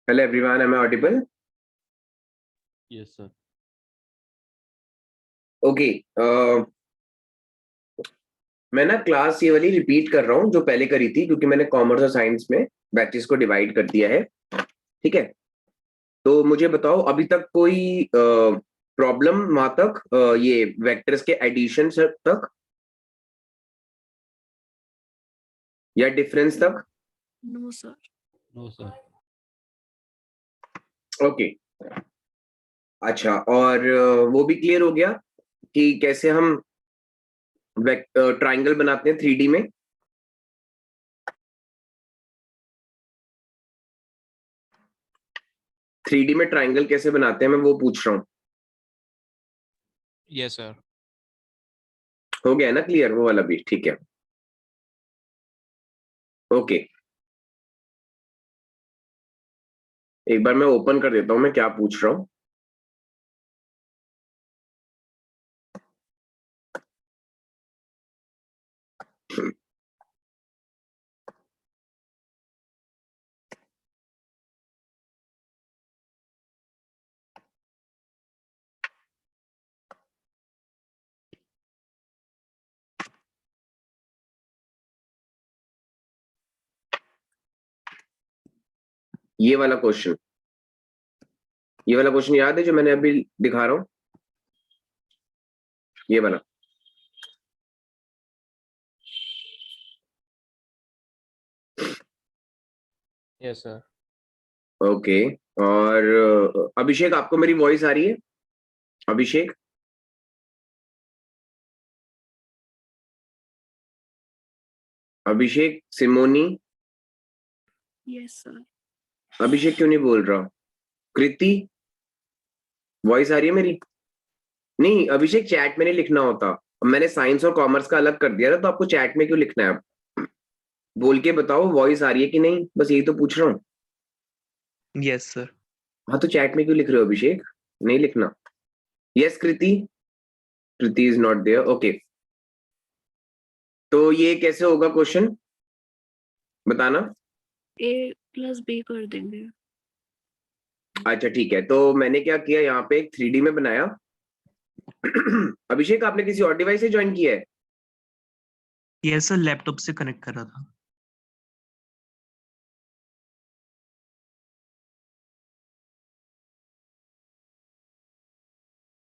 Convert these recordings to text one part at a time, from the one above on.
Hello everyone, am I audible? Yes, sir. Okay. मैं ना class ये वाली रिपीट कर रहा हूँ जो पहले करी थी, क्योंकि मैंने कॉमर्स और साइंस में बैचेस को डिवाइड कर दिया है। ठीक है, तो मुझे बताओ अभी तक कोई प्रॉब्लम वहां तक, ये वेक्टर्स के एडिशन तक या डिफरेंस तक? No sir. No, sir. Okay, अच्छा। और वो भी क्लियर हो गया कि कैसे हम ट्राइंगल बनाते हैं 3D में? थ्री डी में ट्राइंगल कैसे बनाते हैं मैं वो पूछ रहा हूँ। Yes, sir. हो गया है ना क्लियर वो वाला भी? ठीक है, ओके। एक बार मैं ओपन कर देता हूं मैं क्या पूछ रहा हूं। ये वाला क्वेश्चन, ये वाला क्वेश्चन याद है जो मैंने अभी दिखा रहा हूं? ये वाला। Yes, sir. ओके। और अभिषेक, आपको मेरी वॉइस आ रही है? अभिषेक, अभिषेक, सिमोनी। Yes sir. अभिषेक क्यों नहीं बोल रहा? कृति, वॉइस आ रही है मेरी? नहीं अभिषेक, चैट में नहीं लिखना होता। मैंने साइंस और कॉमर्स का अलग कर दिया था, तो आपको चैट में क्यों लिखना है? अब बोल के बताओ वॉइस आ रही है कि नहीं, बस यही तो पूछ रहा हूँ। Yes sir. हाँ, तो चैट में क्यों लिख रहे हो अभिषेक? नहीं लिखना। Yes Kriti, Kriti is not there. Okay, तो ये कैसे होगा क्वेश्चन, बताना। ए प्लस बी कर देंगे। अच्छा ठीक है, तो मैंने क्या किया, यहाँ पे एक 3D में बनाया। अभिषेक, आपने किसी और डिवाइस से ज्वाइन किया है? यस सर, लैपटॉप से कनेक्ट कर रहा था।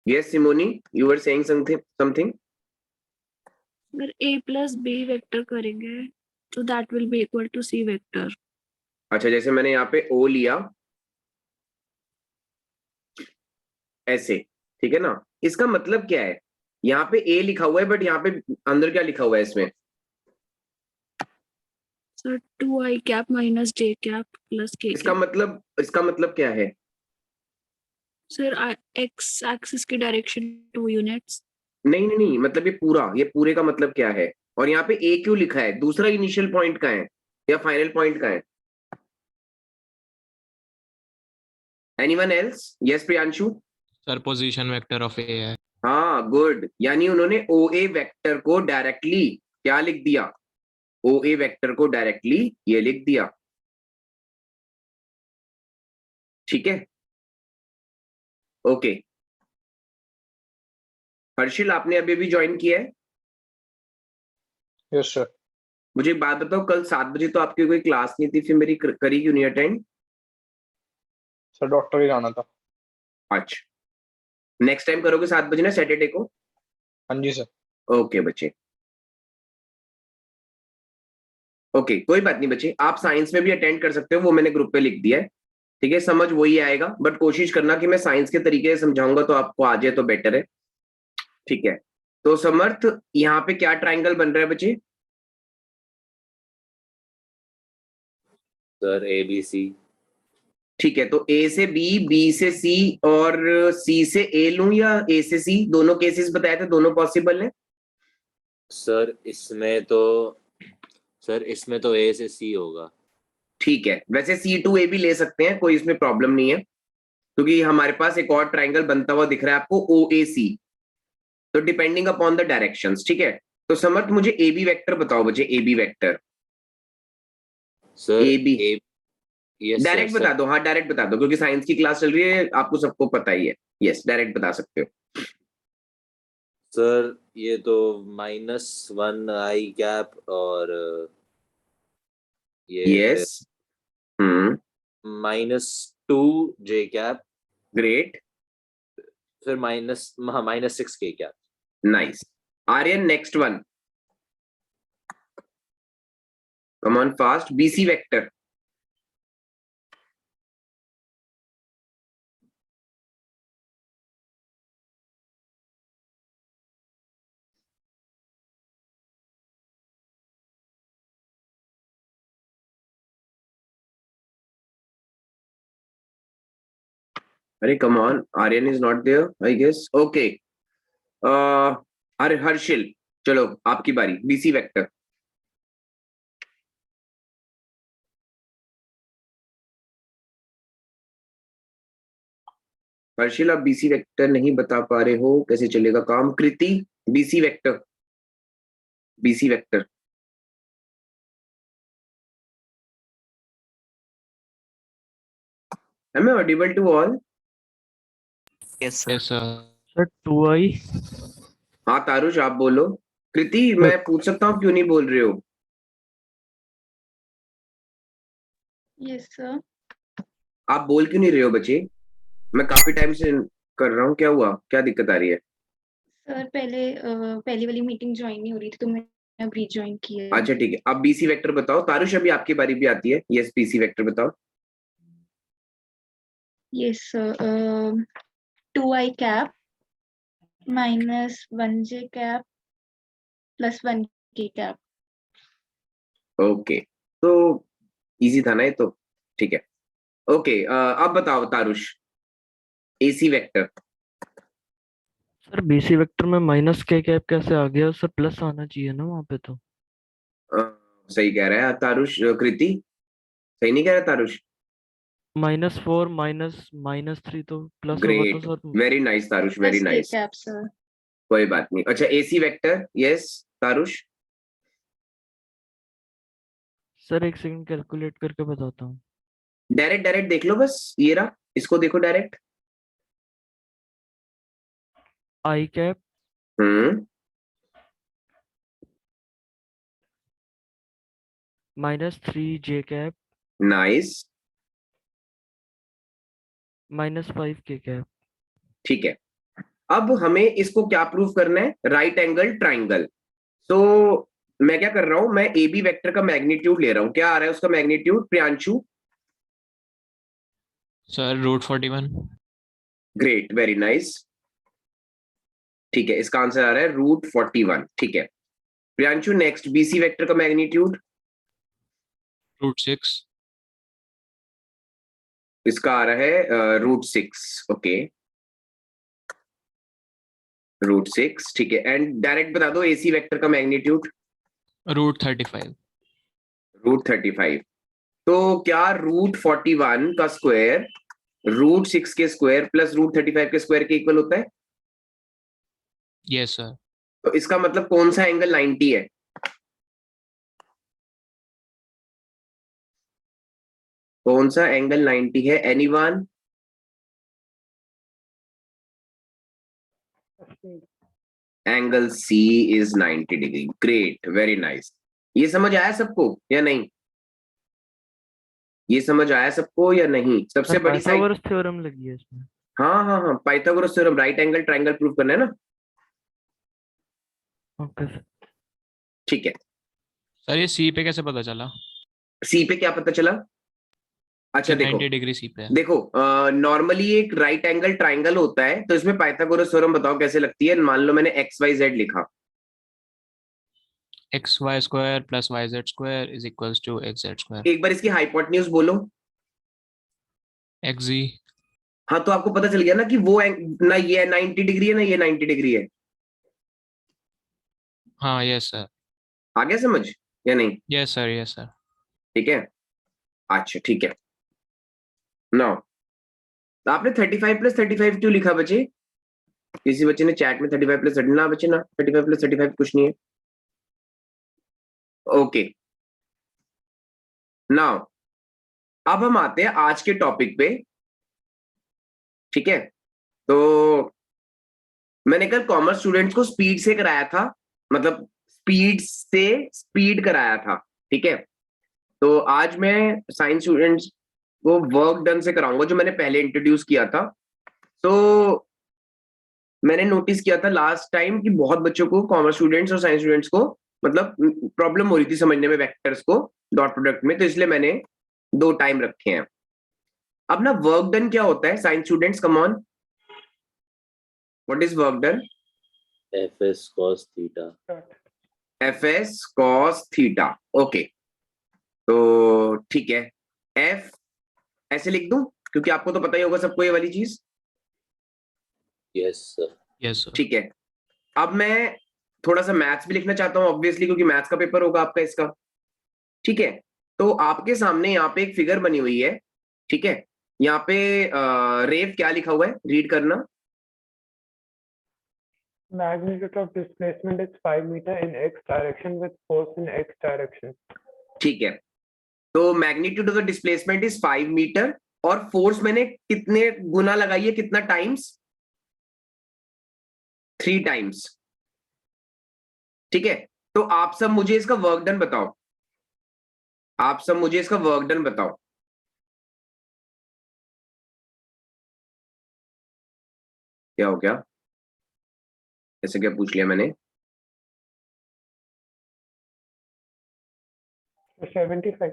Yes Simoni, you were saying something. Sir a plus B vector करेंगे तो that will be equal to c vector. अच्छा, जैसे मैंने यहाँ पे ओ लिया ऐसे, ठीक है ना? इसका मतलब क्या है? यहाँ पे ए लिखा हुआ है, बट यहाँ पे अंदर क्या लिखा हुआ है इसमें? Sir 2i cap minus j cap plus k इसका कैप। मतलब क्या है? सर x एक्सिस की डायरेक्शन 2 यूनिट्स। नहीं नहीं नहीं, मतलब ये पूरे का मतलब क्या है? और यहाँ पे ए क्यों लिखा है? दूसरा इनिशियल पॉइंट का है या फाइनल पॉइंट का है? Anyone else? Yes Priyanshu. Sir, position vector of A है. हाँ गुड, यानी उन्होंने ओ ए वेक्टर को डायरेक्टली क्या लिख दिया? ओ ए वेक्टर को डायरेक्टली ये लिख दिया। ठीक है, ओके। हर्षिल, आपने अभी भी ज्वाइन किया है? Yes sir. मुझे एक बात बताओ, कल 7 बजे तो आपकी कोई क्लास नहीं थी, फिर मेरी करी क्यों नहीं अटेंड? सर डॉक्टर ही जाना था। अच्छा, नेक्स्ट टाइम करोगे 7 बजे ना, सैटरडे को? हाँ जी सर। ओके बच्चे, ओके कोई बात नहीं बच्चे, आप साइंस में भी अटेंड कर सकते हो, वो मैंने ग्रुप पे लिख दिया है। ठीक है, समझ वही आएगा, बट कोशिश करना कि मैं साइंस के तरीके से समझाऊंगा तो आपको आ जाए तो बेटर है। ठीक है, तो समर्थ, यहाँ पे क्या ट्राइंगल बन रहा है बच्चे? सर ए बी सी। ठीक है, तो ए से बी, बी से सी और सी से ए लूं या ए से सी? दोनों केसेस बताए थे, दोनों पॉसिबल है। सर इसमें तो ए से सी होगा। ठीक है, वैसे सी टू ए भी ले सकते हैं, कोई इसमें प्रॉब्लम नहीं है, क्योंकि हमारे पास एक और ट्राइंगल बनता हुआ दिख रहा है आपको, ओ ए सी। तो डिपेंडिंग अपॉन द डायरेक्शंस। ठीक है, तो समर्थ मुझे ए बी वेक्टर बताओ बच्चे, a B vector. Sir A b, yes direct बता दो, हाँ डायरेक्ट बता दो, क्योंकि साइंस की क्लास चल रही है, आपको सबको पता ही है। यस, डायरेक्ट बता सकते हो। सर ये तो -1 i कैप और ये यस। -2 j कैप, ग्रेट, फिर -6 k cap. Nice. Aryan, next one, come on fast. BC vector. अरे come on, Aryan is not there I guess. Okay, अरे हर्षिल, चलो आपकी बारी। BC vector. हर्षिल, आप बीसी वेक्टर नहीं बता पा रहे हो, कैसे चलेगा काम? Kriti, BC vector. BC vector. Am I audible to all? Yes, sir. Yes, sir. Sir 2i हाँ तारुष, आप बोलो। कृति, मैं पूछ सकता हूँ क्यों नहीं बोल रहे हो? Yes sir. आप बोल क्यों नहीं रहे हो बच्चे? मैं काफी टाइम से कर रहा हूँ, क्या हुआ? क्या दिक्कत आ रही है? सर पहली वाली मीटिंग ज्वाइन नहीं हो रही थी तो मैंने अब रीज्वाइन किया है। अच्छा ठीक है, अब बीसी वेक्टर बताओ। तारुष, अभी आपकी बारी भी आती है। यस, बीसी वेक्टर बताओ। Yes sir, 2i cap -1j cap +1k cap. Okay, तो इजी था ना ये तो। ठीक है, ओके, अब बताओ Tarush, AC vector. Sir BC vector में -k कैप कैसे आ गया सर? प्लस आना चाहिए ना वहाँ पे तो। सही कह रहा है तारुष। कृति, सही नहीं कह रहा तारुष? -4 -3 तो प्लस होगा तो great, sir. Very nice Tarush, very +k nice. Cap sir. कोई बात नहीं। अच्छा, AC vector. Yes Tarush. Sir एक सेकंड कैलकुलेट करके बताता हूँ। डायरेक्ट डायरेक्ट देख लो बस, ये रहा, इसको देखो direct. i cap hmm, -3j cap nice, -5k cap. ठीक है। अब हमें इसको क्या प्रूव करना है? Right angle triangle. तो मैं क्या कर रहा हूं, मैं ए बी वेक्टर का मैग्नीट्यूड ले रहा हूं। क्या आ रहा है उसका magnitude, Priyanshu? Sir, √41. Great, very nice. ठीक है, इसका आंसर आ रहा है √41। ठीक है प्रियांशु, नेक्स्ट बीसी वेक्टर का मैग्नीट्यूड। √6. इसका आ रहा है √6। ओके, √6, ठीक है। एंड डायरेक्ट बता दो एसी वेक्टर का मैग्नीट्यूड। √35. √35। तो क्या √41 का स्क्वायर √6 के स्क्वायर प्लस √35 के स्क्वायर के इक्वल होता है? Yes, sir. तो इसका मतलब कौन सा एंगल 90 है? कौन सा एंगल 90 है? Anyone? Angle c is 90 degree. Great, very nice. ये समझ आया सबको या नहीं? ये समझ आया सबको या नहीं? सबसे सर बड़ी साइड। पाइथागोरस थ्योरम लगी है इसमें। हाँ हाँ हाँ, Pythagoras theorem, right angle triangle prove करना है ना। Okay sir. ठीक है, सर ये C पे कैसे पता चला? सी पे क्या पता चला? अच्छा कि देखो, 90 डिग्री C पे है। देखो नॉर्मली एक राइट एंगल ट्राइंगल होता है, तो इसमें पाइथागोरस थ्योरम बताओ कैसे लगती है। मान लो मैंने एक्स वाई जेड लिखा। XY² + YZ² = XZ². एक बार इसकी हाइपोटेन्यूज बोलो। XZ. हाँ, तो आपको पता चल गया ना कि वो ना ये 90 डिग्री है ना ये 90 डिग्री है। हाँ, yes sir. आ गया समझ या नहीं? Yes sir, yes sir. ठीक है, अच्छा ठीक है। नाउ आपने 35 + 35 क्यों लिखा बच्चे? किसी बच्चे ने चैट में 35 + 30 ना बच्चे ना, 35 + 35 कुछ नहीं है। ओके, नाउ अब हम आते हैं आज के टॉपिक पे, ठीक है। तो मैंने कल कॉमर्स स्टूडेंट्स को स्पीड से कराया था, मतलब स्पीड से स्पीड कराया था, ठीक है। तो आज मैं साइंस स्टूडेंट्स को वर्क डन से कराऊंगा, जो मैंने पहले इंट्रोड्यूस किया था। तो मैंने नोटिस किया था लास्ट टाइम कि बहुत बच्चों को, कॉमर्स स्टूडेंट्स और साइंस स्टूडेंट्स को, मतलब प्रॉब्लम हो रही थी समझने में वेक्टर्स को डॉट प्रोडक्ट में, तो इसलिए मैंने 2 टाइम रखे हैं। अब ना वर्क डन क्या होता है science students, come on, what is work done? fs cos theta. fs cos theta, okay. तो ठीक है, f ऐसे लिख दूं क्योंकि आपको तो पता ही होगा सबको ये वाली चीज, Yes sir. Yes, sir. ठीक है। अब मैं थोड़ा सा मैथ्स भी लिखना चाहता हूं ऑब्वियसली, क्योंकि मैथ्स का पेपर होगा आपका इसका, ठीक है। तो आपके सामने यहाँ पे एक फिगर बनी हुई है, ठीक है। यहाँ पे रेव क्या लिखा हुआ है, रीड करना। Magnitude of displacement is 5 meter in x direction with force in x direction. ठीक है, तो magnitude of the displacement is 5 metre और फोर्स मैंने कितने गुना लगाई है, कितना टाइम्स? 3 टाइम्स, ठीक है। तो आप सब मुझे इसका वर्क डन बताओ, आप सब मुझे इसका वर्क डन बताओ। क्या हो गया, ऐसे क्या पूछ लिया मैंने? So 75.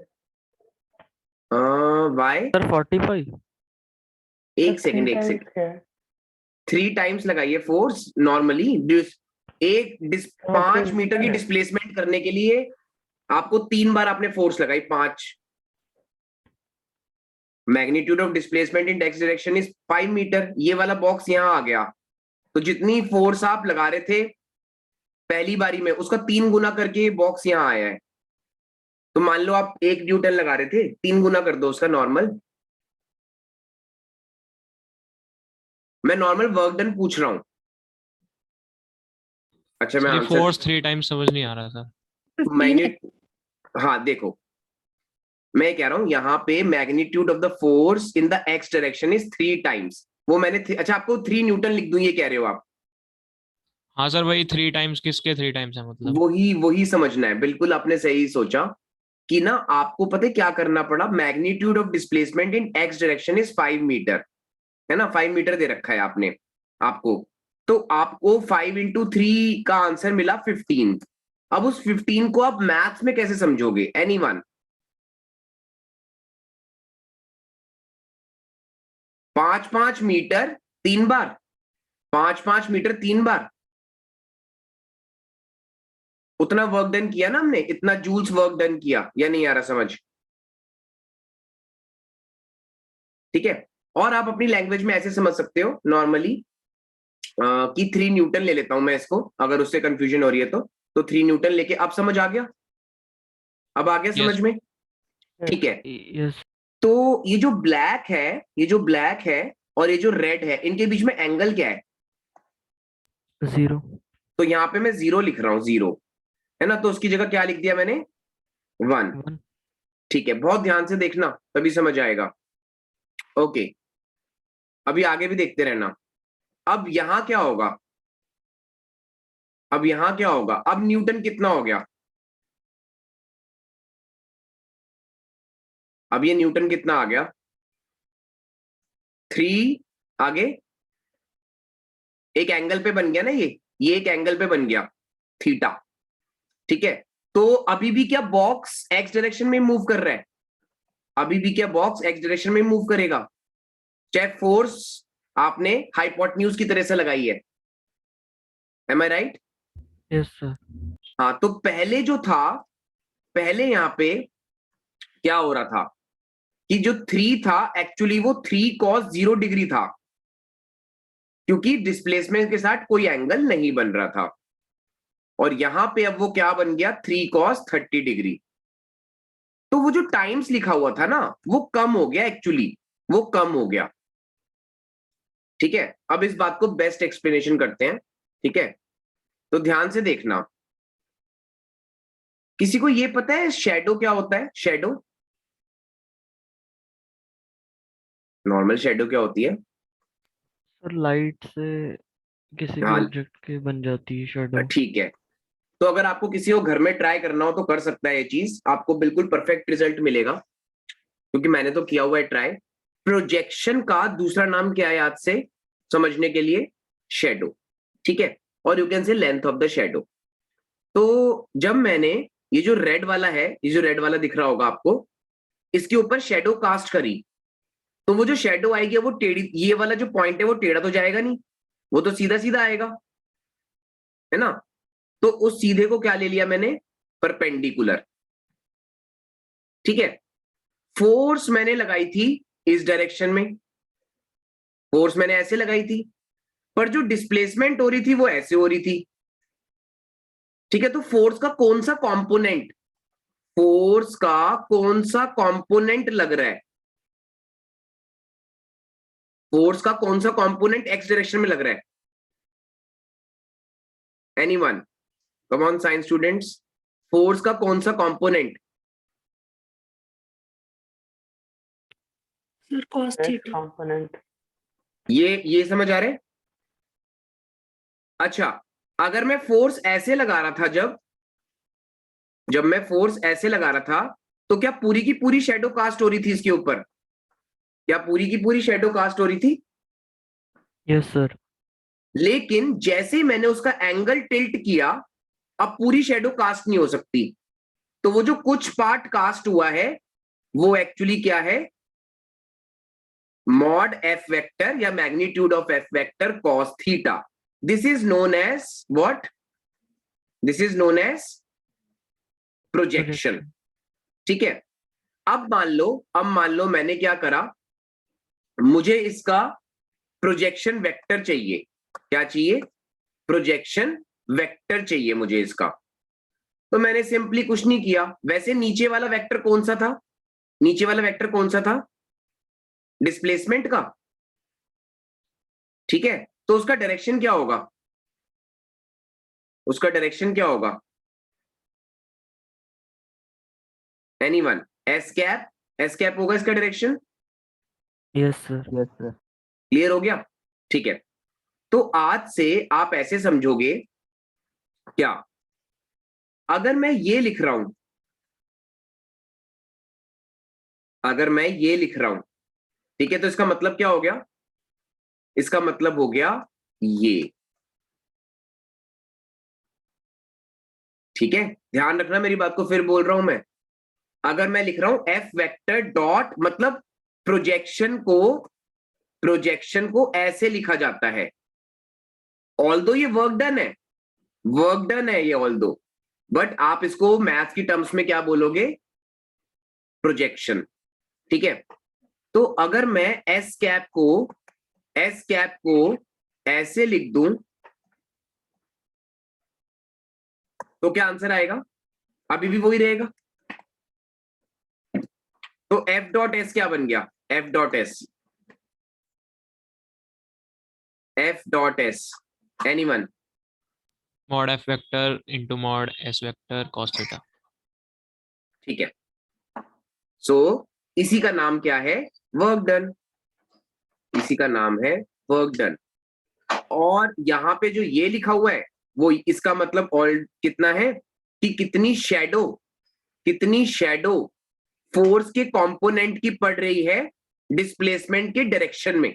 वाई? सर 45। एक So सेकंड, 3 एक times सेकंड, क्या है? 3 टाइम्स लगाइए फोर्स नॉर्मली। एक 5 मीटर की डिस्प्लेसमेंट करने के लिए आपको 3 बार आपने फोर्स लगाई, 5। Magnitude of displacement in x direction is 5 metre, ये वाला बॉक्स यहां आ गया। तो जितनी फोर्स आप लगा रहे थे पहली बारी में, उसका 3 गुना करके ये बॉक्स यहां आया है। तो मान लो आप 1 न्यूटन लगा रहे थे, 3 गुना कर दो उसका नॉर्मल। मैं नॉर्मल वर्क डन पूछ रहा हूं। अच्छा, मैं ये आंसर फोर्स 3 टाइम्स समझ नहीं आ रहा सर। मैग्नेट, हाँ देखो, मैं कह रहा हूं यहाँ पे magnitude of the force in the x direction is 3 times. वो मैंने अच्छा आपको 3 न्यूटन लिख दूं, ये कह रहे हो आप? हाँ सर, वही 3 टाइम्स, किसके 3 टाइम्स है मतलब? वही समझना है, बिल्कुल आपने सही सोचा कि ना आपको पता है क्या करना पड़ा। Magnitude of displacement in x direction is 5 metre, है ना, 5 मीटर दे रखा है आपने आपको। तो आपको 5 इंटू 3 का आंसर मिला 15। अब उस 15 को आप मैथ्स में कैसे समझोगे, एनीवन? 5-5 मीटर 3 बार, 5-5 मीटर 3 बार, उतना वर्क डन किया ना हमने, इतना जूल्स वर्क डन किया, या नहीं आ रहा समझ? ठीक है। और आप अपनी लैंग्वेज में ऐसे समझ सकते हो नॉर्मली कि 3 न्यूटन ले लेता हूं मैं इसको, अगर उससे कंफ्यूजन हो रही है तो 3 न्यूटन लेके, अब समझ आ गया? अब आ गया समझ Yes. में? ठीक है। यस तो ये जो ब्लैक है, ये जो ब्लैक है और ये जो रेड है, इनके बीच में एंगल क्या है? 0। तो यहाँ पे मैं 0 लिख रहा हूं, 0, है ना। तो उसकी जगह क्या लिख दिया मैंने? 1। 1। ठीक है, बहुत ध्यान से देखना तभी समझ आएगा। ओके, अभी आगे भी देखते रहना। अब यहां क्या होगा, अब यहां क्या होगा? अब न्यूटन कितना हो गया? अब ये न्यूटन कितना आ गया? 3। आगे एक एंगल पे बन गया ना, ये एक एंगल पे बन गया, थीटा, ठीक है। तो अभी भी क्या बॉक्स एक्स डायरेक्शन में मूव कर रहा है? अभी भी क्या बॉक्स एक्स डायरेक्शन में मूव करेगा, चाहे फोर्स आपने हाइपोटेन्यूज की तरह से लगाई है। Am I right? Yes sir. हाँ, तो पहले जो था, पहले यहां पे क्या हो रहा था कि जो 3 था एक्चुअली वो 3 cos 0 डिग्री था, क्योंकि डिस्प्लेसमेंट के साथ कोई एंगल नहीं बन रहा था। और यहां पे अब वो क्या बन गया, 3 cos 30 डिग्री। तो वो जो टाइम्स लिखा हुआ था ना, वो कम हो गया, एक्चुअली वो कम हो गया, ठीक है। अब इस बात को बेस्ट एक्सप्लेनेशन करते हैं, ठीक है। तो ध्यान से देखना, किसी को ये पता है शेडो क्या होता है? शेडो, नॉर्मल शेडो क्या होती है? सर लाइट से किसी भी हाँ ऑब्जेक्ट के बन जाती है शेडो। ठीक है, तो अगर आपको किसी को घर में ट्राई करना हो तो कर सकता है ये चीज, आपको बिल्कुल परफेक्ट रिजल्ट मिलेगा, क्योंकि मैंने तो किया हुआ है ट्राई। प्रोजेक्शन का दूसरा नाम क्या है याद से समझने के लिए? शेडो, ठीक है, और you can say length of the shadow. तो जब मैंने ये जो रेड वाला है, ये जो रेड वाला दिख रहा होगा आपको, इसके ऊपर शेडो कास्ट करी, तो वो जो शेडो आएगी वो टेढ़ी, ये वाला जो पॉइंट है वो टेढ़ा तो जाएगा नहीं, वो तो सीधा सीधा आएगा, है ना? तो उस सीधे को क्या ले लिया मैंने? परपेंडिकुलर, ठीक है। फोर्स मैंने लगाई थी इस डायरेक्शन में, फोर्स मैंने ऐसे लगाई थी, पर जो डिस्प्लेसमेंट हो रही थी वो ऐसे हो रही थी, ठीक है। तो फोर्स का कौन सा कंपोनेंट, फोर्स का कौन सा कंपोनेंट लग रहा है, फोर्स का कौन सा कंपोनेंट एक्स डायरेक्शन में लग रहा है? Anyone, come on science students, force का कौन सा component? Sir cos X theta. component. ये समझ आ रहे हैं? अच्छा, अगर मैं फोर्स ऐसे लगा रहा था, जब मैं फोर्स ऐसे लगा रहा था, तो क्या पूरी की पूरी शेडो कास्ट हो रही थी इसके ऊपर? क्या पूरी की पूरी शेडो कास्ट हो रही थी? Yes sir. लेकिन जैसे ही मैंने उसका एंगल टिल्ट किया, अब पूरी शेडो कास्ट नहीं हो सकती, तो वो जो कुछ पार्ट कास्ट हुआ है वो एक्चुअली क्या है? मॉड एफ वेक्टर या magnitude of f vector cos theta. This is known as what? This is known as projection, ठीक है। अब मान लो मैंने क्या करा, मुझे इसका प्रोजेक्शन वेक्टर चाहिए। क्या चाहिए? प्रोजेक्शन वेक्टर चाहिए मुझे इसका। तो मैंने सिंपली कुछ नहीं किया, वैसे नीचे वाला वेक्टर कौन सा था? नीचे वाला वेक्टर कौन सा था? डिस्प्लेसमेंट का, ठीक है। तो उसका डायरेक्शन क्या होगा? उसका डायरेक्शन क्या होगा? Anyone? S cap, S cap होगा इसका डायरेक्शन। Yes sir. क्लियर हो गया? ठीक है, तो आज से आप ऐसे समझोगे, क्या अगर मैं ये लिख रहा हूं, अगर मैं ये लिख रहा हूं, ठीक है, तो इसका मतलब क्या हो गया? इसका मतलब हो गया ये, ठीक है। ध्यान रखना मेरी बात को, फिर बोल रहा हूं मैं। अगर मैं लिख रहा हूं एफ वेक्टर डॉट, मतलब प्रोजेक्शन को ऐसे लिखा जाता है, ऑल्दो ये वर्क डन है ये ऑल्दो, बट आप इसको मैथ्स की टर्म्स में क्या बोलोगे? प्रोजेक्शन, ठीक है। तो अगर मैं एस कैप को ऐसे लिख दूं, तो क्या आंसर आएगा? अभी भी वही रहेगा। तो एफ डॉट एस क्या बन गया? F dot S anyone? mod f vector into mod s vector cos theta। ठीक है, सो इसी का नाम क्या है? वर्क डन, इसी का नाम है वर्क डन। और यहां पे जो ये लिखा हुआ है वो इसका मतलब ऑल कितना है कि कितनी शेडो फोर्स के कंपोनेंट की पड़ रही है डिस्प्लेसमेंट के डायरेक्शन में।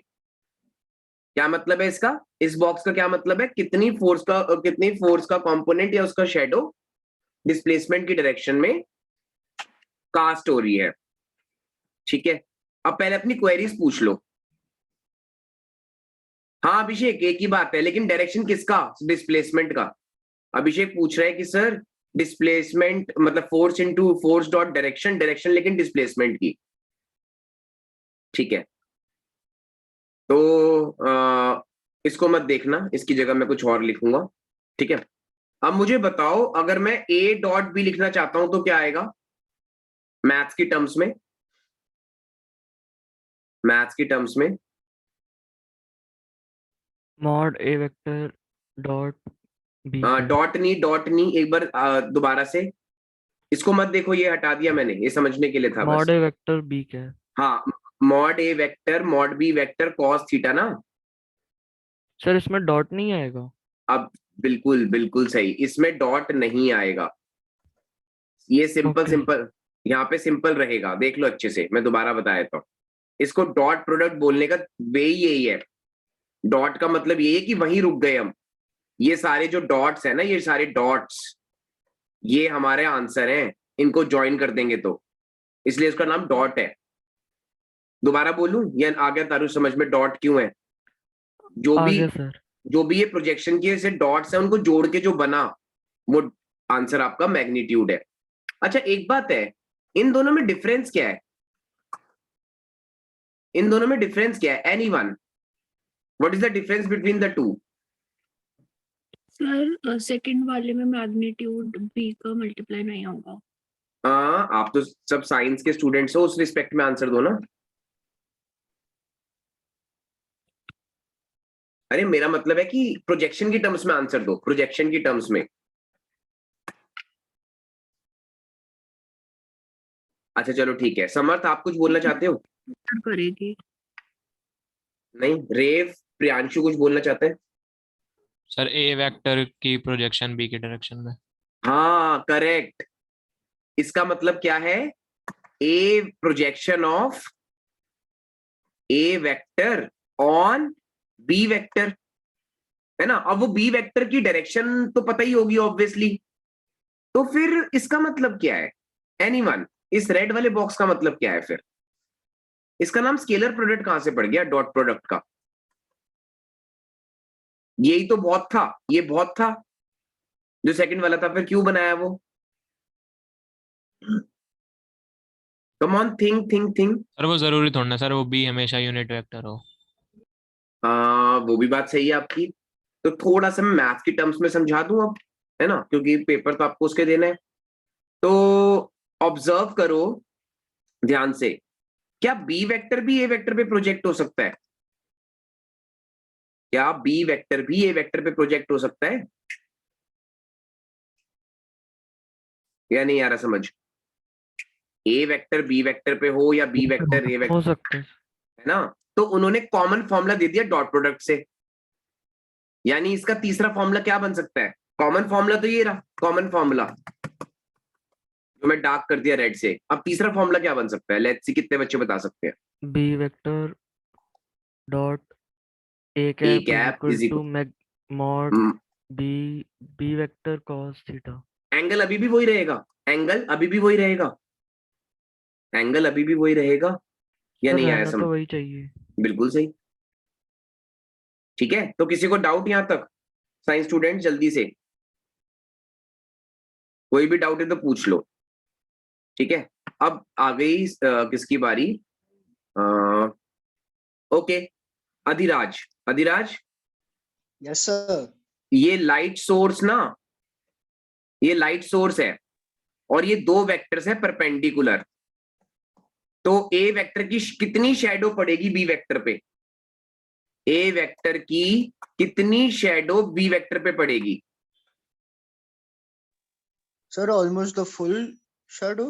क्या मतलब है इसका? इस बॉक्स का क्या मतलब है? कितनी फोर्स का कंपोनेंट या उसका शेडो डिस्प्लेसमेंट की डायरेक्शन में कास्ट हो रही है, ठीक है। अब पहले अपनी क्वेरीज पूछ लो। हाँ अभिषेक, एक ही बात है, लेकिन डायरेक्शन किसका? डिस्प्लेसमेंट का। अभिषेक पूछ रहा है कि सर डिस्प्लेसमेंट मतलब force into force dot direction, लेकिन डिस्प्लेसमेंट की, ठीक है। तो इसको मत देखना, इसकी जगह मैं कुछ और लिखूंगा, ठीक है। अब मुझे बताओ, अगर मैं ए डॉट बी लिखना चाहता हूं तो क्या आएगा मैथ्स की टर्म्स में? मॉड ए वेक्टर डॉट बी। डॉट नहीं, एक बार दोबारा से, इसको मत देखो, ये हटा दिया मैंने, ये समझने के लिए था बस। मॉड ए वेक्टर बी क्या है? हाँ, मॉड ए vector mod B vector cos theta ना। सर इसमें डॉट नहीं आएगा? अब बिल्कुल बिल्कुल सही, इसमें डॉट नहीं आएगा। ये सिंपल Okay. सिंपल यहाँ पे सिंपल रहेगा, देख लो अच्छे से, मैं दोबारा बताया तो। इसको डॉट प्रोडक्ट बोलने का वे ही यही है। डॉट का मतलब ये है कि वहीं रुक गए हम। ये सारे जो डॉट्स है ना, ये सारे डॉट्स, ये हमारे आंसर हैं, इनको ज्वाइन कर देंगे तो, इसलिए इसका नाम डॉट है। दोबारा बोलूं या आ गया तारू समझ में डॉट क्यों है? जो आ भी गया सर। जो भी ये प्रोजेक्शन के ऐसे डॉट्स हैं, उनको जोड़ के जो बना, वो आंसर आपका मैग्नीट्यूड है। अच्छा एक बात है, इन दोनों में डिफरेंस क्या है? इन दोनों में डिफरेंस क्या है? Anyone, what is the difference between the two? Sir second वाले में मैग्नीट्यूड बी का मल्टीप्लाई नहीं होगा। हाँ, आप तो सब साइंस के स्टूडेंट्स हो, उस रिस्पेक्ट में आंसर दो ना। अरे मेरा मतलब है कि प्रोजेक्शन की टर्म्स में आंसर दो, प्रोजेक्शन की टर्म्स में। अच्छा चलो ठीक है, समर्थ आप कुछ बोलना चाहते हो? करेगी। नहीं, रेव प्रियांशु कुछ बोलना चाहते हैं? सर ए वेक्टर की प्रोजेक्शन बी की डायरेक्शन में। हाँ करेक्ट। इसका मतलब क्या है? A projection of A vector on B vector, है ना। अब वो बी वेक्टर की डायरेक्शन तो पता ही होगी ऑब्वियसली, तो फिर इसका मतलब क्या है? एनीवन, इस रेड वाले बॉक्स का मतलब क्या है फिर? इसका नाम स्केलर प्रोडक्ट कहां से पड़ गया डॉट प्रोडक्ट का? यही तो बहुत था, ये बहुत था जो सेकंड वाला था, फिर क्यों बनाया वो? Come on, think think think. Sir वो जरूरी थोड़ा ना सर वो बी हमेशा यूनिट वेक्टर हो। वो भी बात सही है आपकी। तो थोड़ा सा मैं मैथ की टर्म्स में समझा दूं अब, है ना, क्योंकि पेपर तो आपको उसके देना है। तो ऑब्जर्व करो ध्यान से, क्या बी वेक्टर भी ए वेक्टर पे प्रोजेक्ट हो सकता है? क्या बी वेक्टर भी ए वेक्टर पे प्रोजेक्ट हो सकता है या नहीं आ रहा समझ? ए वेक्टर बी वेक्टर पे हो या बी वेक्टर ए वेक्टर, हो सकता है। है ना। तो उन्होंने कॉमन फॉर्मूला दे दिया डॉट प्रोडक्ट से, यानी इसका तीसरा फॉर्मूला क्या बन सकता है? कॉमन फॉर्मूला तो ये रहा, कॉमन फॉर्मूला जो मैं डार्क कर दिया रेड से। अब तीसरा फॉर्मूला क्या बन सकता है? लेट्स सी कितने बच्चे बता सकते हैं। B vector dot a a cap cap is is equal to mod b b vector cos theta. Angle अभी भी वही रहेगा, एंगल अभी भी वही रहेगा, एंगल अभी भी वही रहेगा, या सर नहीं आया रहना समझ? तो वही चाहिए। बिल्कुल सही। ठीक है, तो किसी को डाउट यहां तक? साइंस स्टूडेंट जल्दी से, कोई भी डाउट है तो पूछ लो। ठीक है, अब आ गई किसकी बारी? Okay, Adhiraj. Adhiraj, yes sir. ये लाइट सोर्स ना, ये लाइट सोर्स है और ये दो वेक्टर्स है परपेंडिकुलर, तो ए वेक्टर की कितनी शैडो पड़ेगी बी वेक्टर पे? ए वेक्टर की कितनी शैडो बी वेक्टर पे पड़ेगी? Sir almost the full shadow.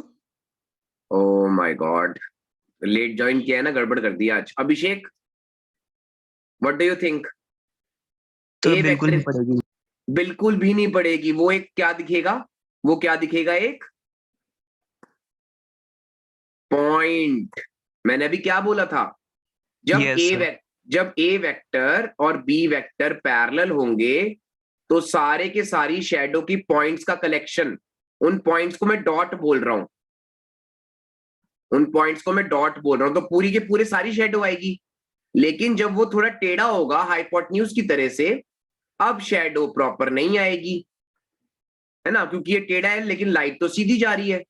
Oh my god, late join किया है ना, गड़बड़ कर दिया आज। Abhishek, what do you think? तो ए बिल्कुल नहीं वेक्टर पड़ेगी। बिल्कुल भी नहीं पड़ेगी। वो एक क्या दिखेगा? वो क्या दिखेगा? एक पॉइंट। मैंने अभी क्या बोला था? जब Yes, sir. जब ए वेक्टर और बी वेक्टर पैरेलल होंगे तो सारे के सारी शैडो की पॉइंट्स का कलेक्शन, उन पॉइंट्स को मैं डॉट बोल रहा हूं, उन पॉइंट्स को मैं डॉट बोल रहा हूं, तो पूरी के पूरे सारी शैडो आएगी। लेकिन जब वो थोड़ा टेढ़ा होगा हाइपोटेन्यूज की तरह से, अब शैडो प्रॉपर नहीं आएगी, है ना, क्योंकि ये टेढ़ा है लेकिन लाइट तो सीधी जा रही है।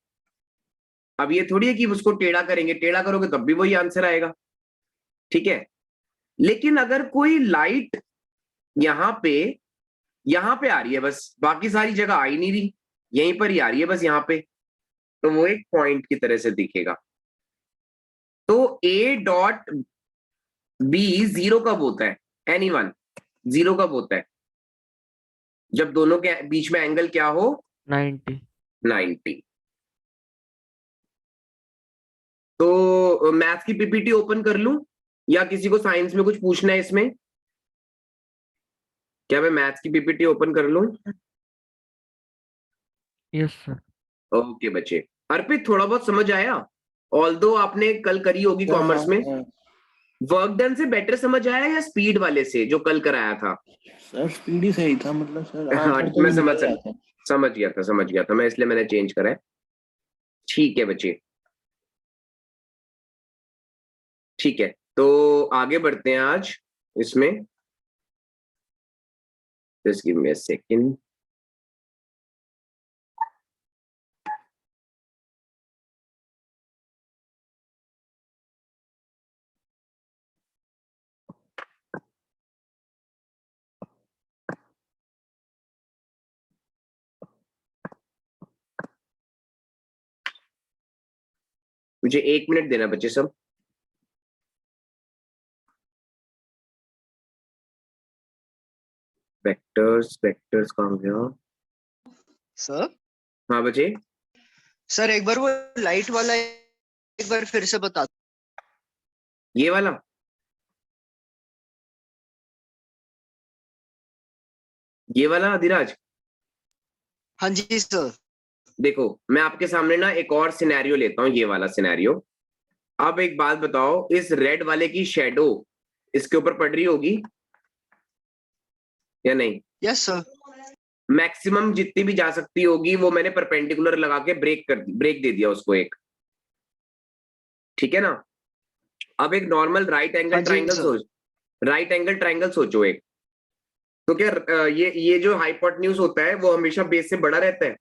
अब ये थोड़ी है कि उसको टेढ़ा करेंगे, टेढ़ा करोगे तब भी वही आंसर आएगा। ठीक है, लेकिन अगर कोई लाइट यहां पे आ रही है, बस बाकी सारी जगह आ ही नहीं रही, यहीं पर ही आ रही है बस यहां पे, तो वो एक पॉइंट की तरह से दिखेगा। तो ए डॉट बी जीरो कब होता है? एनीवन, जीरो कब होता है? जब दोनों के बीच में एंगल क्या हो? 90। 90। तो मैथ्स की पीपीटी ओपन कर लूं या किसी को साइंस में कुछ पूछना है इसमें? क्या मैं मैथ्स की पीपीटी ओपन कर लूं? Yes sir. ओके बच्चे, अर्पित थोड़ा बहुत समझ आया? ऑल्दो आपने कल करी होगी कॉमर्स में, वर्क डन से बेटर समझ आया या स्पीड वाले से जो कल कराया था? सर स्पीड ही सही था, मतलब सर हाँ आंसर तो मैं निकल जाते हैं। समझ गया था मैं, इसलिए मैंने चेंज करा है। ठीक है बच्चे, ठीक है, तो आगे बढ़ते हैं आज इसमें। Just give me a second. मुझे 1 मिनट देना बच्चे सब। वेक्टर्स वेक्टर्स कहाँ गया? सर हाँ बच्चे, सर एक बार वो लाइट वाला एक बार फिर से बता। ये वाला अधिराज, हाँ जी सर। देखो मैं आपके सामने ना एक और सिनेरियो लेता हूँ, ये वाला सिनेरियो। अब एक बात बताओ, इस रेड वाले की शेडो इसके ऊपर पड़ रही होगी या नहीं? Yes sir. मैक्सिमम जितनी भी जा सकती होगी वो मैंने परपेंडिकुलर लगा के ब्रेक दे दिया उसको एक, ठीक है ना? अब एक नॉर्मल राइट एंगल हाँ जी, ट्राइंगल सर। सोच, राइट एंगल ट्राइंगल सोचो एक। तो क्या ये जो हाइपोटेन्यूज होता है वो हमेशा बेस से बड़ा रहता है?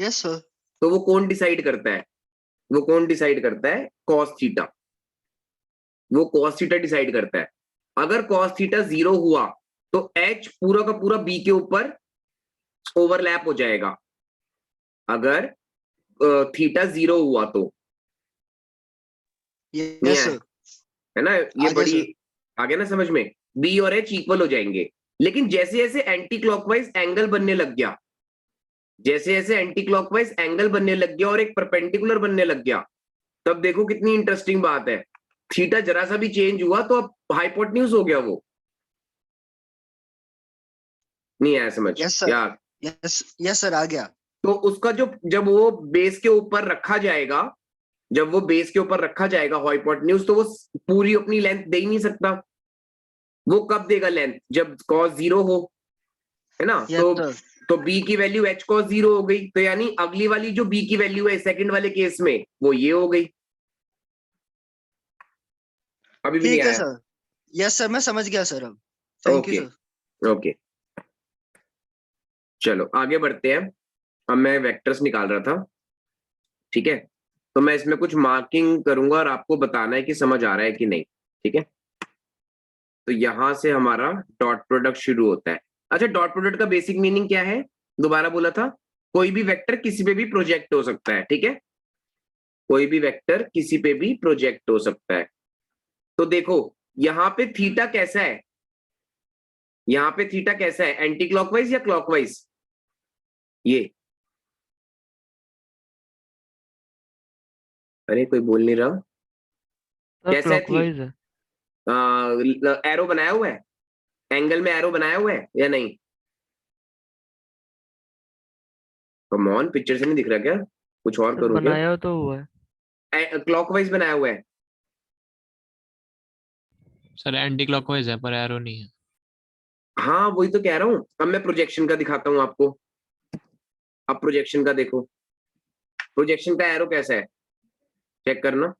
Yes sir. तो वो कौन डिसाइड करता है? वो कौन डिसाइड करता है? Cos theta. वो कॉस थीटा डिसाइड करता है। अगर कॉस थीटा 0 हुआ तो एच पूरा का पूरा बी के ऊपर ओवरलैप हो जाएगा, अगर थीटा 0 हुआ तो। नहीं यस आया सर। है ना? ये आगे बड़ी सर। आ गया ना समझ में? बी और एच इक्वल हो जाएंगे, लेकिन जैसे जैसे एंटी क्लॉकवाइज एंगल बनने लग गया, जैसे जैसे एंटी क्लॉकवाइज एंगल बनने लग गया और एक परपेंडिकुलर बनने लग गया, तब देखो कितनी इंटरेस्टिंग बात है। थीटा जरा सा भी चेंज हुआ तो अब हाइपोटेन्यूज हो गया वो। नहीं आया समझ यस सर। यार? यस सर, आ गया। तो उसका जो जब वो बेस के ऊपर रखा जाएगा, जब वो बेस के ऊपर रखा जाएगा हाइपोटेन्यूज, तो वो पूरी अपनी लेंथ दे ही नहीं सकता। वो कब देगा लेंथ? जब cos 0 हो, है ना? Yes sir. तो b की वैल्यू h cos 0 हो गई, तो यानी अगली वाली जो b की वैल्यू है सेकंड वाले केस में वो ये हो गई। अभी भी नहीं ठीक है आया? सर। यस सर, मैं समझ गया सर अब। Thank you okay sir. Okay, चलो आगे बढ़ते हैं। अब मैं वेक्टर्स निकाल रहा था, ठीक है? तो मैं इसमें कुछ मार्किंग करूंगा और आपको बताना है कि समझ आ रहा है कि नहीं, ठीक है? तो यहां से हमारा डॉट प्रोडक्ट शुरू होता है। अच्छा, डॉट प्रोडक्ट का बेसिक मीनिंग क्या है? दोबारा बोला था, कोई भी वेक्टर किसी पे भी प्रोजेक्ट हो सकता है, ठीक है? कोई भी वेक्टर किसी पे भी प्रोजेक्ट हो सकता है। तो देखो यहां पे थीटा कैसा है? यहां पे थीटा कैसा है, एंटी क्लॉकवाइज या क्लॉकवाइज? ये अरे कोई बोल नहीं रहा। सर कैसा है थी? क्लॉकवाइज है। एरो बनाया हुआ है, एंगल में एरो बनाया हुआ है या नहीं? कम ऑन, पिक्चर से नहीं दिख रहा क्या? कुछ और सर करूं क्या? बनाया तो हुआ है। क्लॉकवाइज बनाया हुआ है। सर एंटी क्लॉकवाइज है पर एरो नहीं है। हाँ वही तो कह रहा हूं। अब मैं प्रोजेक्शन का दिखाता हूं आपको। अब प्रोजेक्शन का देखो, प्रोजेक्शन का एरो कैसा है, चेक करना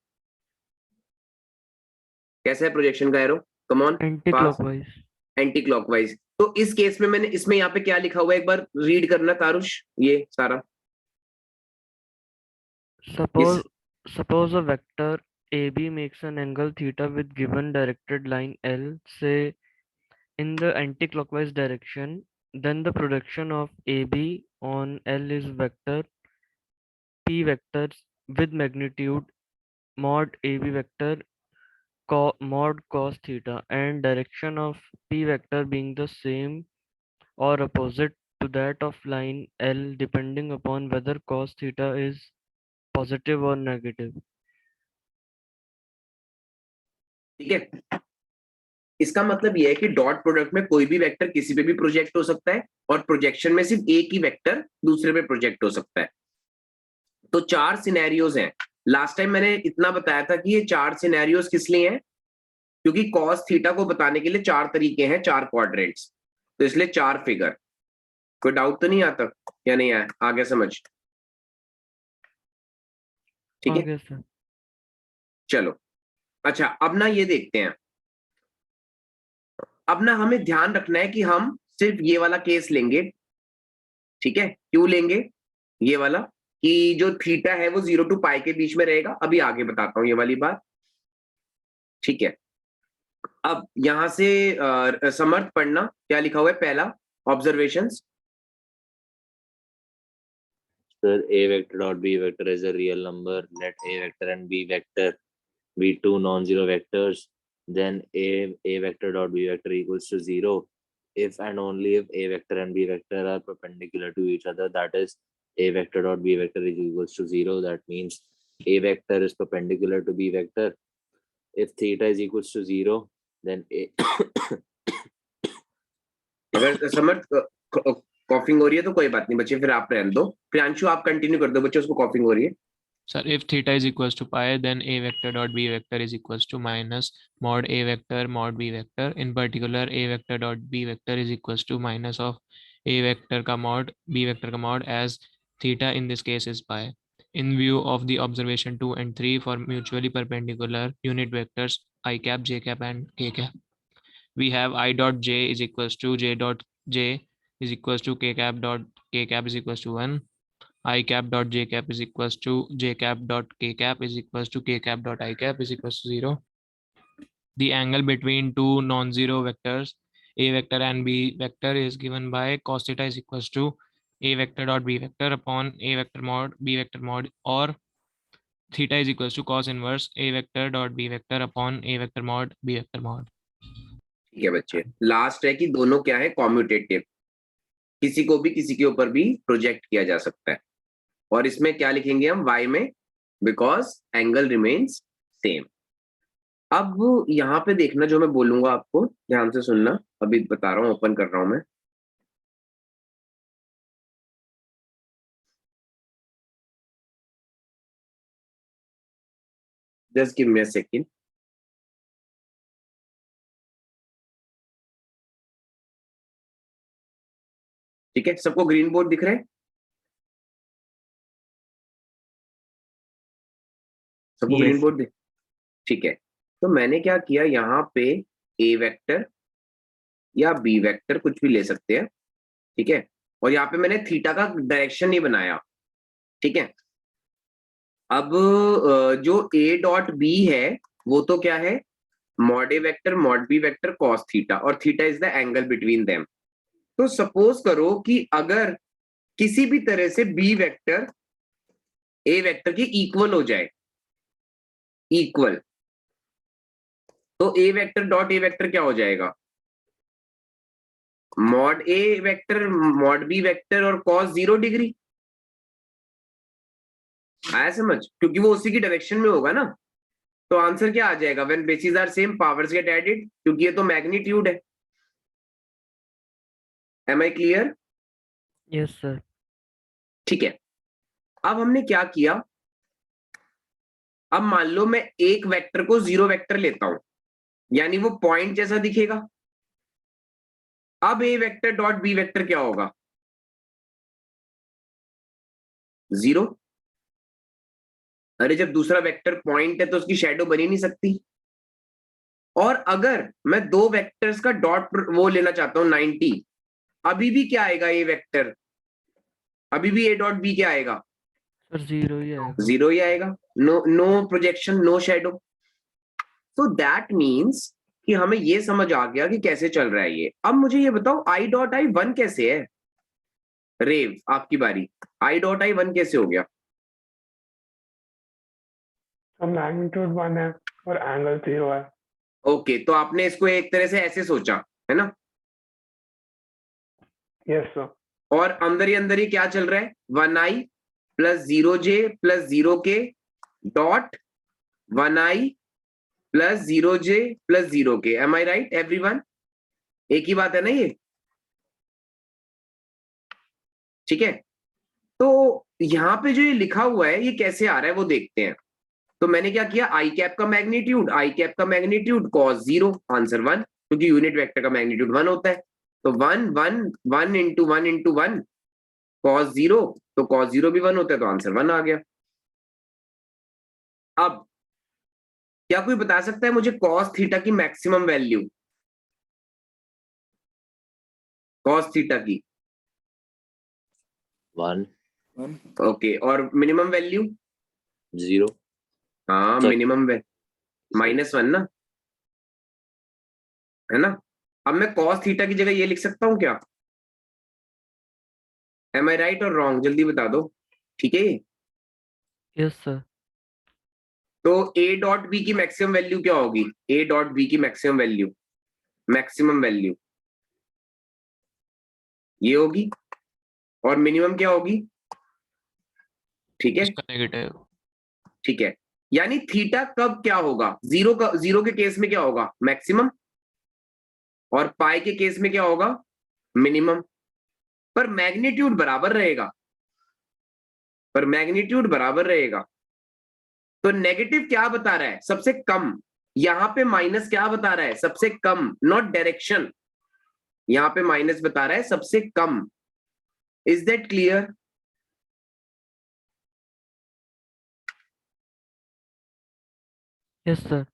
कैसा है प्रोजेक्शन का arrow. Come on, anti pass. Clockwise. Anti clockwise. तो इस केस में मैंने इसमें यहाँ पे क्या लिखा हुआ है, एक बार रीड करना तारुष ये सारा। Suppose suppose a vector AB makes an angle theta with given directed line L, say in the anti-clockwise direction, then the projection of AB on L is vector P vectors with magnitude mod AB vector mod cos theta and direction of P vector being the same or opposite to that of line L depending upon whether cos theta is positive or negative. ठीक है, इसका मतलब यह है कि dot product में कोई भी वेक्टर किसी पे भी प्रोजेक्ट हो सकता है और प्रोजेक्शन में सिर्फ एक ही वेक्टर दूसरे पे प्रोजेक्ट हो सकता है। तो 4 सिनेरियोज हैं। लास्ट टाइम मैंने इतना बताया था कि ये 4 सिनेरियोज किस लिए हैं, क्योंकि कॉस थीटा को बताने के लिए 4 तरीके हैं, 4 क्वाड्रेंट्स, तो इसलिए 4 फिगर। कोई डाउट तो नहीं आता या नहीं आया? आगे समझ? ठीक है, Okay, sir. चलो। अच्छा, अब ना ये देखते हैं, अब ना हमें ध्यान रखना है कि हम सिर्फ ये वाला केस लेंगे। ठीक है, क्यों लेंगे ये वाला? कि जो थीटा है वो 0 टू पाई के बीच में रहेगा। अभी आगे बताता हूं ये वाली बात। ठीक है, अब यहां से समर्थ पढ़ना, क्या लिखा हुआ है पहला observations. Sir, A vector dot B vector is a real number. Let A vector and B vector be two non-zero vectors. Then A vector dot B vector equals to 0. If and only if A vector and B vector are perpendicular to each other, that is A vector dot B vector is equals to 0. That means A vector is perpendicular to B vector. If theta is equals to 0, then A अगर समर्थ coughing हो रही है तो कोई बात नहीं बच्चे, फिर आप रहने दो। प्रियांशु आप कंटिन्यू कर दो बच्चे, उसको कॉफिंग हो रही है। Sir, if theta is equals to pi, then A vector dot B vector is equals to minus mod A vector mod B vector. In particular, A vector dot B vector is equals to minus of A vector ka mod B vector ka mod, as theta in this case is pi. In view of the observation 2 and 3 for mutually perpendicular unit vectors I cap, j cap and k cap, we have I dot j is equals to j dot j is equals to k cap dot k cap is equals to 1. I cap dot j cap is equals to j cap dot k cap is equals to k cap dot I cap is equals to 0. The angle between two non-zero vectors A vector and B vector is given by cos theta is equals to A vector dot B vector upon A vector mod B vector mod, or theta is equals to cos inverse A vector dot B vector upon A vector mod B vector mod. ठीक है बच्चे, last है कि दोनों क्या है, commutative, किसी को भी किसी के ऊपर भी प्रोजेक्ट किया जा सकता है। और इसमें क्या लिखेंगे हम y में, बिकॉज एंगल रिमेन्स सेम। अब यहाँ पे देखना, जो मैं बोलूंगा आपको ध्यान से सुनना, अभी बता रहा हूँ, ओपन कर रहा हूं मैं। Just give me a second. ठीक है, सबको ग्रीन बोर्ड दिख रहा है? सबको Yes. ग्रीन बोर्ड दिख? ठीक है, तो मैंने क्या किया, यहाँ पे ए वेक्टर या बी वेक्टर कुछ भी ले सकते हैं। ठीक है, और यहाँ पे मैंने थीटा का डायरेक्शन नहीं बनाया। ठीक है, अब जो ए डॉट बी है वो तो क्या है, मॉड ए vector mod B vector cos theta, और theta is the angle between them. तो सपोज करो कि अगर किसी भी तरह से बी वेक्टर ए वेक्टर की इक्वल हो जाए, इक्वल, तो ए वेक्टर डॉट ए वेक्टर क्या हो जाएगा, मॉड ए वेक्टर मॉड बी वेक्टर और कॉस 0 डिग्री। आया समझ? क्योंकि वो उसी की डायरेक्शन में होगा ना। तो आंसर क्या आ जाएगा, when bases are same powers get added, क्योंकि ये तो मैग्नीट्यूड है। Am I clear? Yes, sir. ठीक है, अब हमने क्या किया, अब मान लो मैं एक वेक्टर को 0 वेक्टर लेता हूं, यानी वो पॉइंट जैसा दिखेगा। अब ए वेक्टर डॉट बी वेक्टर क्या होगा, 0। अरे जब दूसरा वेक्टर पॉइंट है तो उसकी शैडो बनी नहीं सकती। और अगर मैं दो वेक्टर्स का डॉट वो लेना चाहता हूं 90, अभी भी क्या आएगा, ए वेक्टर, अभी भी ए डॉट बी क्या आएगा, Sir, 0 ही आएगा. 0 ही आएगा। No projection, no shadow. तो दैट मीन्स कि हमें ये समझ आ गया कि कैसे चल रहा है ये। अब मुझे ये बताओ, आई डॉट आई 1 कैसे है? रेव, आपकी बारी। आई डॉट आई 1 कैसे हो गया? तो मैग्नीट्यूड 1 है और एंगल 0 है। ओके, तो आपने इसको एक तरह से ऐसे सोचा है ना? Yes sir. और अंदर ही क्या चल रहा है, 1i plus 0j plus 0k dot 1i plus 0j plus 0k। Am I right everyone? एक ही बात है ना ये? ठीक है, तो यहां पे जो ये लिखा हुआ है ये कैसे आ रहा है वो देखते हैं। तो मैंने क्या किया, आई कैप का मैग्नीट्यूड cos 0, आंसर 1, क्योंकि यूनिट वेक्टर का मैग्नीट्यूड 1 होता है। तो 1 1 1 इंटू 1 इंटू 1 cos 0, तो cos 0 भी 1 होता है, तो आंसर 1 आ गया। अब क्या कोई बता सकता है मुझे cos थीटा की मैक्सिमम वैल्यू? cos थीटा की 1 ओके, और मिनिमम वैल्यू? 0 हाँ Sorry. मिनिमम -1 ना, है ना? अब मैं cos थीटा की जगह ये लिख सकता हूं क्या? एम आई राइट और रॉन्ग? जल्दी बता दो। ठीक है, यस सर। तो a डॉट बी की मैक्सिमम वैल्यू क्या होगी? a डॉट बी की मैक्सिमम वैल्यू ये होगी, और मिनिमम क्या होगी? ठीक है, उसका नेगेटिव। ठीक है, यानी थीटा कब क्या होगा? 0 के केस में क्या होगा? मैक्सिमम, और पाई के केस में क्या होगा? मिनिमम। पर मैग्नीट्यूड बराबर रहेगा, तो नेगेटिव क्या बता रहा है? सबसे कम। यहां पे माइनस क्या बता रहा है? सबसे कम, नॉट डायरेक्शन। यहां पे माइनस बता रहा है सबसे कम। Is that clear? Yes sir.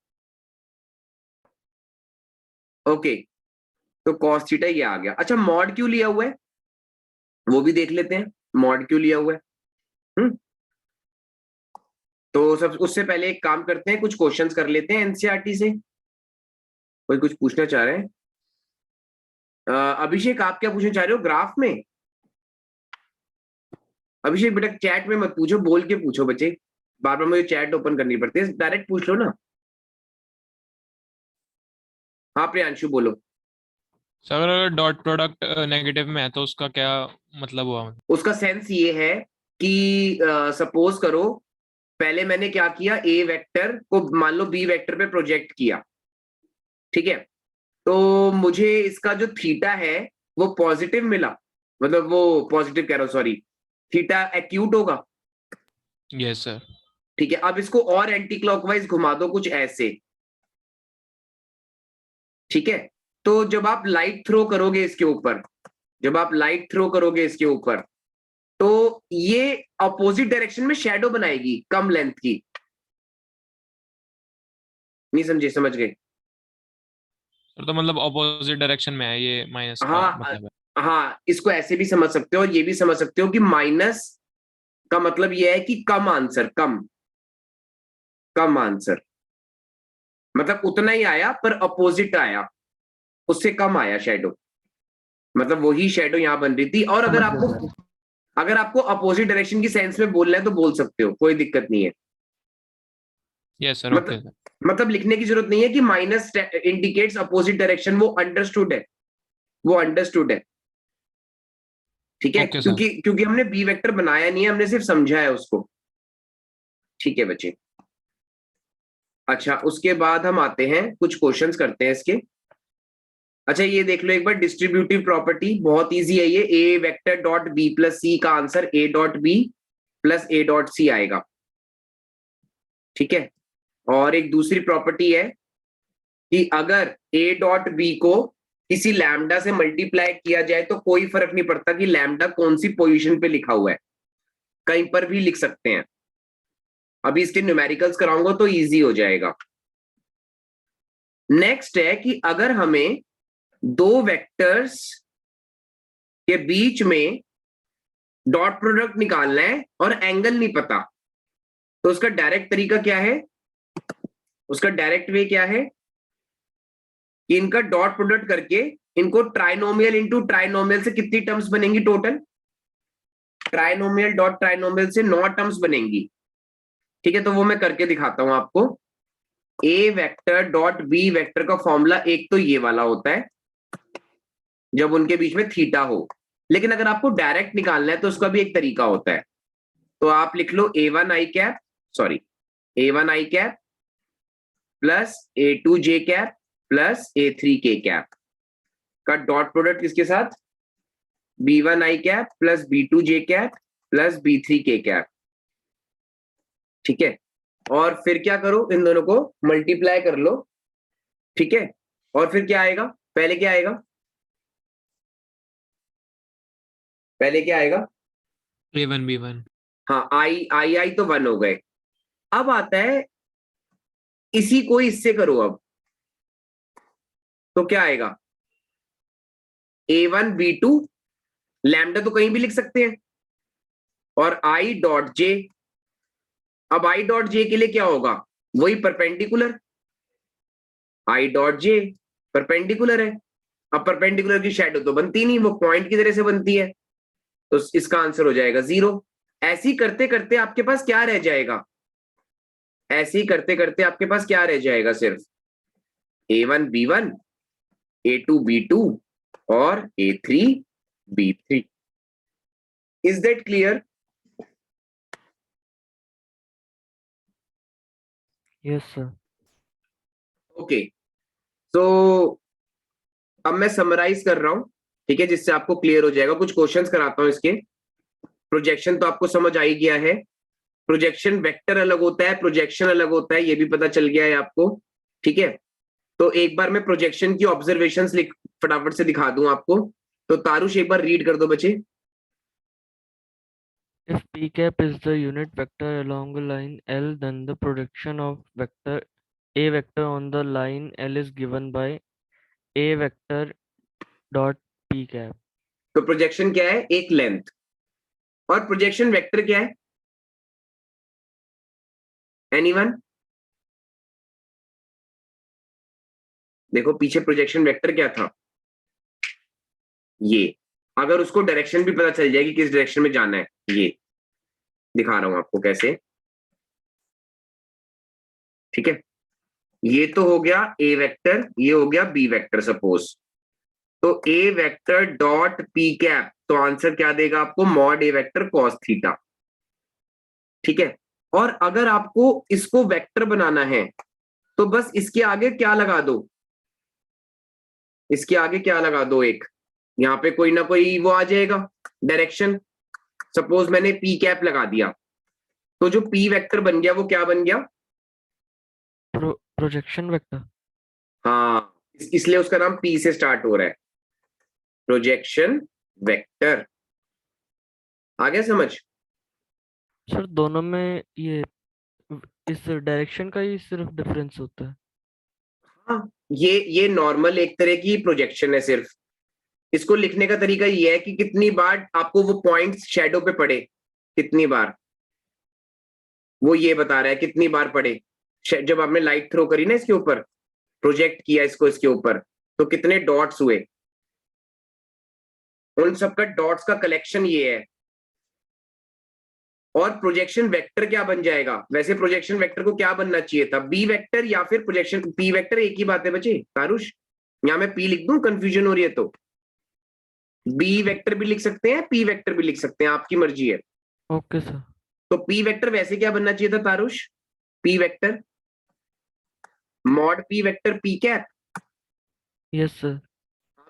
Okay, तो cos थीटा ये आ गया। अच्छा, मॉड क्यों लिया हुआ है वो भी देख लेते हैं, मॉड क्यों लिया हुआ है। तो सब उससे पहले एक काम करते हैं, कुछ क्वेश्चंस कर लेते हैं एनसीईआरटी से। कोई कुछ पूछना चाह रहे हैं? अभिषेक आप क्या पूछना चाह रहे हो ग्राफ में? अभिषेक बेटा चैट में मत पूछो, बोल के पूछो बच्चे, बार बार मुझे चैट ओपन करनी पड़ती है, डायरेक्ट पूछ लो ना। हाँ प्रियांशु बोलो। सर अगर डॉट प्रोडक्ट नेगेटिव में है तो उसका क्या मतलब हुआ? उसका सेंस ये है कि सपोज करो पहले मैंने क्या किया, ए वेक्टर को मान लो बी वेक्टर पे प्रोजेक्ट किया, ठीक है, तो मुझे इसका जो थीटा है वो पॉजिटिव मिला, मतलब वो पॉजिटिव कह रहा हूं, सॉरी, थीटा एक्यूट होगा। Yes sir. ठीक है, अब इसको और एंटी क्लॉकवाइज घुमा दो कुछ ऐसे, ठीक है, तो जब आप लाइट थ्रो करोगे इसके ऊपर, तो ये अपोजिट डायरेक्शन में शैडो बनाएगी कम लेंथ की। नहीं समझे? समझ गए? सर तो मतलब ऑपोजिट डायरेक्शन में है ये माइनस का हाँ मतलब है। हाँ, इसको ऐसे भी समझ सकते हो और ये भी समझ सकते हो कि माइनस का मतलब ये है कि कम आंसर, कम आंसर, मतलब उतना ही आया पर अपोजिट आया, उससे कम आया शैडो, मतलब वही शैडो यहां बन रही थी। और अगर आपको अपोजिट डायरेक्शन की सेंस में बोलना है तो बोल सकते हो, कोई दिक्कत नहीं है। Yes sir, okay sir. मतलब लिखने की जरूरत नहीं है कि माइनस इंडिकेट्स अपोजिट डायरेक्शन, वो अंडरस्टूड है, ठीक है, ओके सर। क्योंकि हमने बी वेक्टर बनाया नहीं है, हमने सिर्फ समझा है उसको। ठीक है बच्चे, अच्छा उसके बाद हम आते हैं कुछ क्वेश्चंस करते हैं इसके। अच्छा ये देख लो एक बार, डिस्ट्रीब्यूटिव प्रॉपर्टी बहुत इजी है ये, a vector dot b plus c का answer a dot b plus a dot c आएगा, ठीक है। और एक दूसरी प्रॉपर्टी है कि अगर ए डॉट बी को किसी लैम्डा से मल्टीप्लाई किया जाए तो कोई फर्क नहीं पड़ता कि लैम्डा कौन सी पोजीशन पे लिखा हुआ है, कहीं पर भी लिख सकते हैं। अभी इसके न्यूमेरिकल्स कराऊंगा तो इजी हो जाएगा। नेक्स्ट है कि अगर हमें दो वेक्टर्स के बीच में डॉट प्रोडक्ट निकालना है और एंगल नहीं पता, तो उसका डायरेक्ट तरीका क्या है, उसका डायरेक्ट वे क्या है कि इनका डॉट प्रोडक्ट करके इनको ट्राइनोमियल इनटू ट्राइनोमियल से कितनी टर्म्स बनेंगी टोटल? ट्राइनोमियल डॉट ट्राइनोमियल से 9 टर्म्स बनेंगी, ठीक है। तो वो मैं करके दिखाता हूं आपको। ए वेक्टर डॉट बी वेक्टर का फॉर्मूला एक तो ये वाला होता है जब उनके बीच में थीटा हो, लेकिन अगर आपको डायरेक्ट निकालना है तो उसका भी एक तरीका होता है। तो आप लिख लो A1 I cap, sorry A1 I cap plus A2 J cap plus A3 K cap का डॉट प्रोडक्ट किसके साथ, B1 I cap plus B2 J cap plus B3 K cap. ठीक है, और फिर क्या करो, इन दोनों को मल्टीप्लाई कर लो। ठीक है, और फिर क्या आएगा, पहले क्या आएगा, पहले क्या आएगा, A1 B1। हाँ आई तो 1 हो गए। अब आता है इसी को इससे करो अब, तो क्या आएगा, A1 B2, लैम्डा तो कहीं भी लिख सकते हैं, और I डॉट J। अब I डॉट J के लिए क्या होगा, वही perpendicular, I dot J perpendicular है। अब परपेंडिकुलर की शैडो तो बनती नहीं, वो पॉइंट की तरह से बनती है, तो इसका आंसर हो जाएगा 0। ऐसे ही करते करते आपके पास क्या रह जाएगा, ऐसे ही करते करते आपके पास क्या रह जाएगा, सिर्फ A1 B1, A2 B2 और A3 B3। Is that clear? Yes, sir. Okay, तो अब मैं समराइज कर रहा हूं, ठीक है, जिससे आपको क्लियर हो जाएगा। कुछ क्वेश्चंस कराता हूं इसके। प्रोजेक्शन तो आपको समझ आ ही गया है, प्रोजेक्शन वेक्टर अलग होता है, प्रोजेक्शन अलग होता है, ये भी पता चल गया है आपको। ठीक है, तो एक बार मैं प्रोजेक्शन की ऑब्जर्वेशंस लिख फटाफट से दिखा दूं आपको। तो तारुष एक बार रीड कर दो बच्चे। If p cap is the unit vector along a line L, then the projection of vector a vector on the line L is given by a vector dot p cap. तो projection क्या है, एक length, और projection vector क्या है, anyone? देखो पीछे projection vector क्या था, ये। अगर उसको डायरेक्शन भी पता चल जाएगी किस डायरेक्शन में जाना है, ये दिखा रहा हूं आपको कैसे। ठीक है, ये तो हो गया ए वेक्टर, ये हो गया बी वेक्टर सपोज। तो ए वेक्टर डॉट पी कैप, तो आंसर क्या देगा आपको, मॉड ए वेक्टर कॉस थीटा। ठीक है, और अगर आपको इसको वेक्टर बनाना है तो बस इसके आगे क्या लगा दो, इसके आगे क्या लगा दो, एक यहाँ पे कोई ना कोई वो आ जाएगा डायरेक्शन। सपोज मैंने पी कैप लगा दिया, तो जो पी वेक्टर बन गया वो क्या बन गया, Projection vector. हाँ, इसलिए उसका नाम पी से स्टार्ट हो रहा है, प्रोजेक्शन वेक्टर। आ गया समझ? सर दोनों में ये इस डायरेक्शन का ही सिर्फ डिफरेंस होता है। हाँ, ये नॉर्मल एक तरह की प्रोजेक्शन है सिर्फ। इसको लिखने का तरीका ये है कि कितनी बार आपको वो पॉइंट्स शैडो पे पड़े, कितनी बार, वो ये बता रहा है कितनी बार पड़े। जब आपने लाइट थ्रो करी ना इसके ऊपर, प्रोजेक्ट किया इसको इसके ऊपर, तो कितने डॉट्स हुए, उन सबका डॉट्स का कलेक्शन ये है। और प्रोजेक्शन वेक्टर क्या बन जाएगा, वैसे प्रोजेक्शन वेक्टर को क्या बनना चाहिए था, बी वेक्टर या फिर प्रोजेक्शन पी वेक्टर, एक ही बात है बच्चे। तारुष यहां मैं पी लिख दूं, कंफ्यूजन हो रही है तो बी वेक्टर भी लिख सकते हैं, पी वेक्टर भी लिख सकते हैं, आपकी मर्जी है। Okay sir. तो पी वेक्टर वैसे क्या बनना चाहिए था तारुष, P vector mod P vector P cap. Yes sir.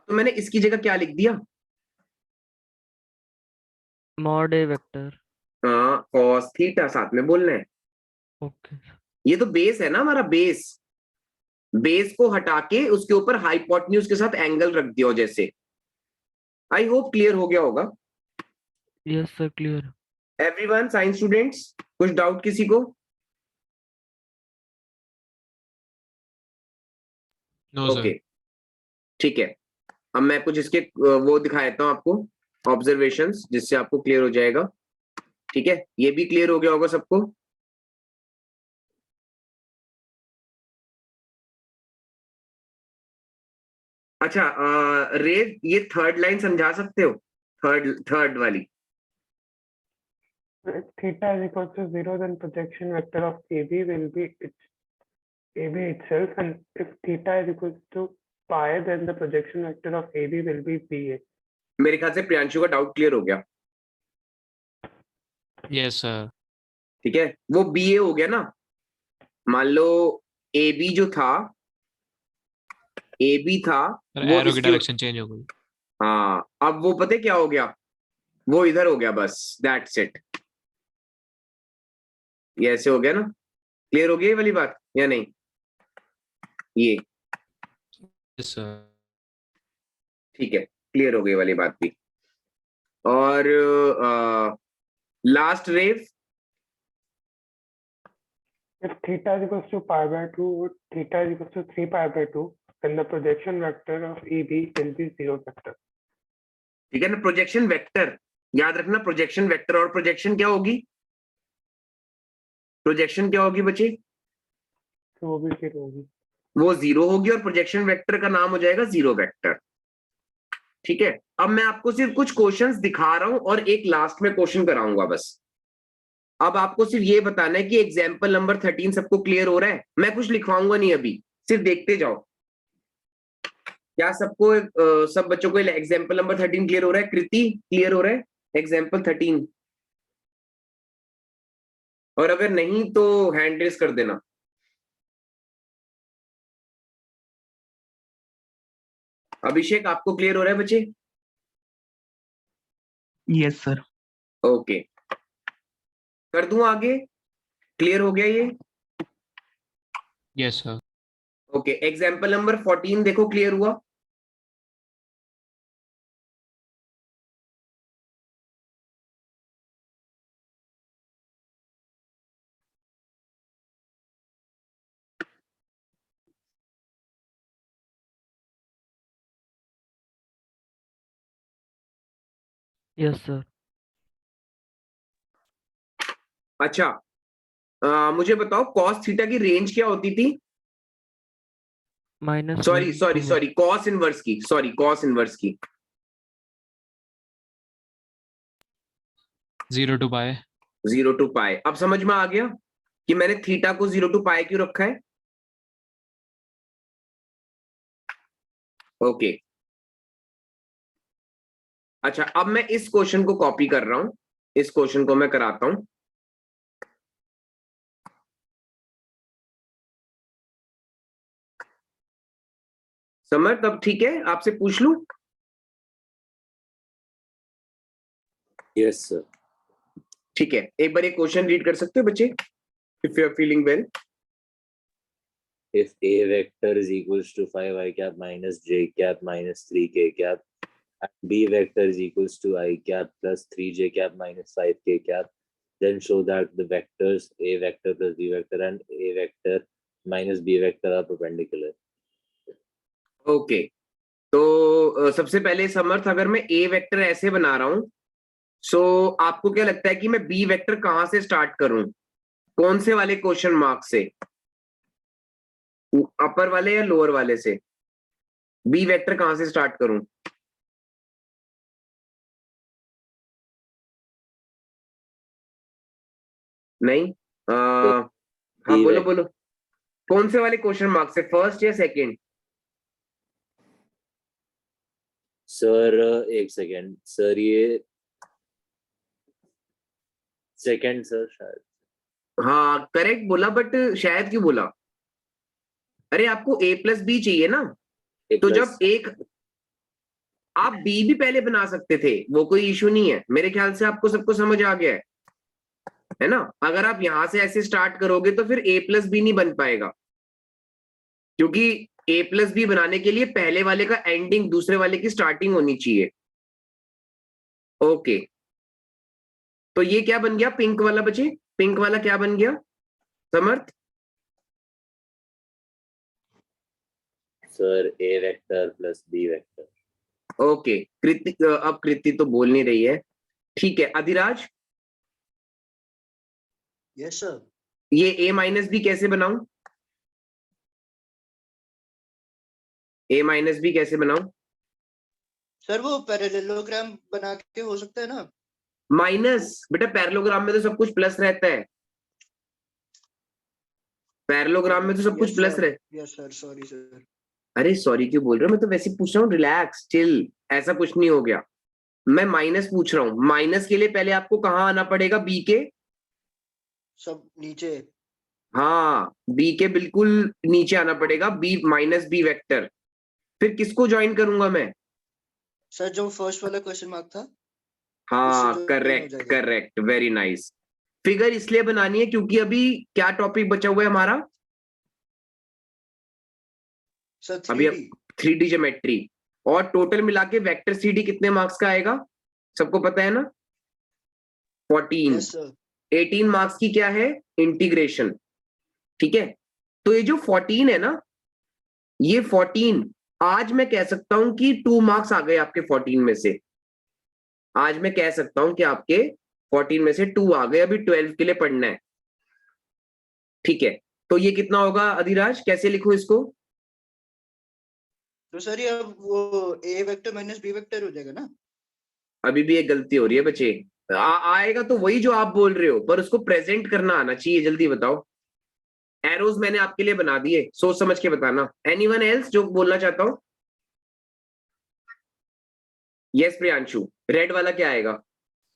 तो मैंने इसकी जगह क्या लिख दिया, मॉड ए वेक्टर। हाँ, कॉस थीटा साथ में बोलना है। ओके। ये तो बेस है ना हमारा, बेस। बेस को हटा के उसके ऊपर हाइपोटेन्यूज के साथ एंगल रख दिया जैसे। आई होप क्लियर हो गया होगा। Yes sir, clear. Everyone, science students, कुछ डाउट किसी को? No okay, sir. ठीक है। अब मैं कुछ इसके वो दिखा देता हूं आपको, ऑब्जर्वेशंस, जिससे आपको क्लियर हो जाएगा। ठीक है, ये भी क्लियर हो गया होगा सबको। अच्छा, रेज ये थर्ड लाइन समझा सकते हो, थर्ड वाली? If theta is equal to 0, then projection vector of AB will be AB itself, and if theta is equal to pi, then the projection vector of AB will be PA. मेरे ख्याल से प्रियांशु का doubt clear हो गया। Yes, sir. ठीक है, वो B ए हो गया ना। मान लो ए बी जो था, ए बी था Sir, वो arrow की इसके, डायरेक्शन चेंज हो गई. हाँ अब वो पता है क्या हो गया, वो इधर हो गया, बस दैट्स इट। ये ऐसे हो गया ना, क्लियर हो गया ये वाली बात या नहीं? ये Yes, sir. ठीक है, क्लियर हो गई वाली बात भी। और लास्ट रेव, If theta is equals to pi by 2, theta is equals to 3 pi by 2, then the projection vector of EB will be 0 vector. ठीक है ना, प्रोजेक्शन वेक्टर याद रखना, प्रोजेक्शन वेक्टर। और प्रोजेक्शन क्या होगी, प्रोजेक्शन क्या होगी बच्चे? तो वो भी 0 होगी। वो 0 होगी और प्रोजेक्शन वेक्टर का नाम हो जाएगा 0 वेक्टर। ठीक है, अब मैं आपको सिर्फ कुछ क्वेश्चंस दिखा रहा हूं और एक लास्ट में क्वेश्चन कराऊंगा बस। अब आपको सिर्फ ये बताना है कि एग्जाम्पल नंबर 13 सबको क्लियर हो रहा है? मैं कुछ लिखवाऊंगा नहीं अभी, सिर्फ देखते जाओ। क्या सबको सब बच्चों को एग्जाम्पल नंबर 13 क्लियर हो रहा है? कृति क्लियर हो रहा है एग्जाम्पल 13? और अगर नहीं तो हैंड रेस कर देना। अभिषेक आपको क्लियर हो रहा है बच्चे? Yes sir. ओके, कर दूं आगे? क्लियर हो गया ये? Yes, sir. Okay, example number 14 देखो, क्लियर हुआ? Yes, sir. अच्छा, मुझे बताओ कॉस थीटा की रेंज क्या होती थी? Minus sorry 1 sorry to sorry, cos inverse की, सॉरी कॉस इनवर्स की। 0 to pi. 0 टू पाई। अब समझ में आ गया कि मैंने थीटा को 0 टू पाई क्यों रखा है? ओके, अच्छा अब मैं इस क्वेश्चन को कॉपी कर रहा हूं, इस क्वेश्चन को मैं कराता हूं। समझ, तब ठीक है, आपसे पूछ लूं? Yes, sir. ठीक है, एक बार ये क्वेश्चन रीड कर सकते हो बच्चे, if you are feeling well? If A vector is equals to 5 I cap minus j cap minus 3 k cap, and B vector is equals to I cap plus 3 j cap minus 5 k cap, then show that the vectors A vector plus B vector and A vector minus B vector are perpendicular. Okay, तो सबसे पहले समर्थ, अगर मैं ए vector ऐसे बना रहा हूं, सो आपको क्या लगता है कि मैं बी वेक्टर कहां से स्टार्ट करूं? कौन से वाले क्वेश्चन मार्क से, अपर वाले या लोअर वाले से? बी वेक्टर कहां से स्टार्ट करूं? नहीं, हाँ बोलो बोलो, कौन से वाले क्वेश्चन मार्क से, फर्स्ट या सेकंड? सर एक सेकेंड सर, ये सेकेंड सर शायद। हाँ करेक्ट बोला, बट शायद क्यों बोला? अरे आपको ए प्लस बी चाहिए ना, तो जब एक, आप बी भी पहले बना सकते थे, वो कोई इशू नहीं है। मेरे ख्याल से आपको सबको समझ आ गया है ना? अगर आप यहां से ऐसे स्टार्ट करोगे तो फिर ए प्लस बी नहीं बन पाएगा, क्योंकि ए प्लस बी बनाने के लिए पहले वाले का एंडिंग दूसरे वाले की स्टार्टिंग होनी चाहिए। ओके, तो ये क्या बन गया पिंक वाला बचे? पिंक वाला क्या बन गया समर्थ? सर ए vector plus B vector. Okay, Kriti, अब कृति तो बोल नहीं रही है, ठीक है। Adhiraj, yes sir. ये ए माइनस बी कैसे बनाऊं? ए माइनस बी कैसे बनाऊं? सर वो पैरेललोग्राम बना के हो सकता है ना? माइनस बेटा, पैरेललोग्राम में तो सब कुछ प्लस रहता है, पैरेललोग्राम में तो सब कुछ प्लस रहता है। Yes sir, sorry sir. अरे सॉरी क्यों बोल रहे हो, मैं तो वैसे पूछ रहा हूँ, रिलैक्स चिल, ऐसा कुछ नहीं हो गया। मैं माइनस पूछ रहा हूं, माइनस के लिए पहले आपको कहाँ आना पड़ेगा, बी के, सब नीचे। हाँ बी के बिल्कुल नीचे आना पड़ेगा, बी माइनस बी वेक्टर। फिर किसको ज्वाइन करूंगा मैं? सर जो फर्स्ट वाला क्वेश्चन मार्क था उससे हाँ join हो करेक्ट जाएगा। Correct, very nice. फिगर इसलिए बनानी है क्योंकि अभी क्या टॉपिक बचा हुआ है हमारा? सर अभी 3D। 3D ज्योमेट्री, और टोटल मिला के वेक्टर सी डी कितने मार्क्स का आएगा, सबको पता है ना? 14। Yes sir. 18 मार्क्स की क्या है, इंटीग्रेशन। ठीक है, तो ये जो 14 है ना, ये 14 आज मैं कह सकता हूं कि 2 मार्क्स आ गए आपके 14 में से। आज मैं कह सकता हूं कि आपके 14 में से 2 आ गए, अभी 12 के लिए पढ़ना है। ठीक है, तो ये कितना होगा अधिराज, कैसे लिखूं इसको? तो सर ये अब वो ए वेक्टर माइनस बी वेक्टर हो जाएगा ना? अभी भी एक गलती हो रही है बच्चे। आएगा तो वही जो आप बोल रहे हो, पर उसको प्रेजेंट करना आना चाहिए, जल्दी बताओ। एरोज मैंने आपके लिए बना दिए, सोच समझ के बताना। एनीवन एल्स जो बोलना चाहता हूं? यस प्रियांशु, रेड वाला क्या आएगा?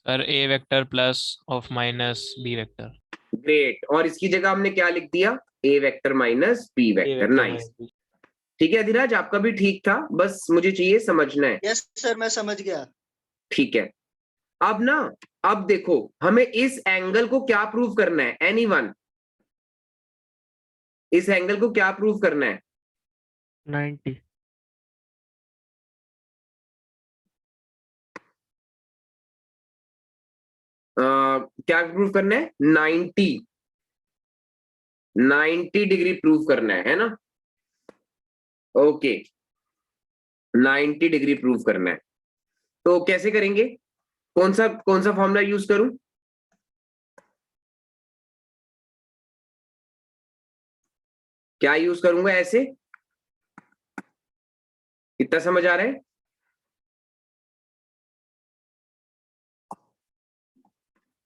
Sir A vector plus of minus B vector. Great, और इसकी जगह हमने क्या लिख दिया, A vector minus B vector. Nice. ठीक है अधिराज, आपका भी ठीक था, बस मुझे चाहिए समझना है। यस सर मैं समझ गया। ठीक है, अब ना, अब देखो हमें इस एंगल को क्या प्रूव करना है, एनीवन? इस एंगल को क्या प्रूव करना है? 90। क्या प्रूव करना है? 90 डिग्री प्रूव करना है ना? ओके, 90 डिग्री प्रूव करना है। तो कैसे करेंगे, कौन सा फॉर्मूला यूज करूं? क्या यूज करूंगा, ऐसे? कितना समझ आ रहा है?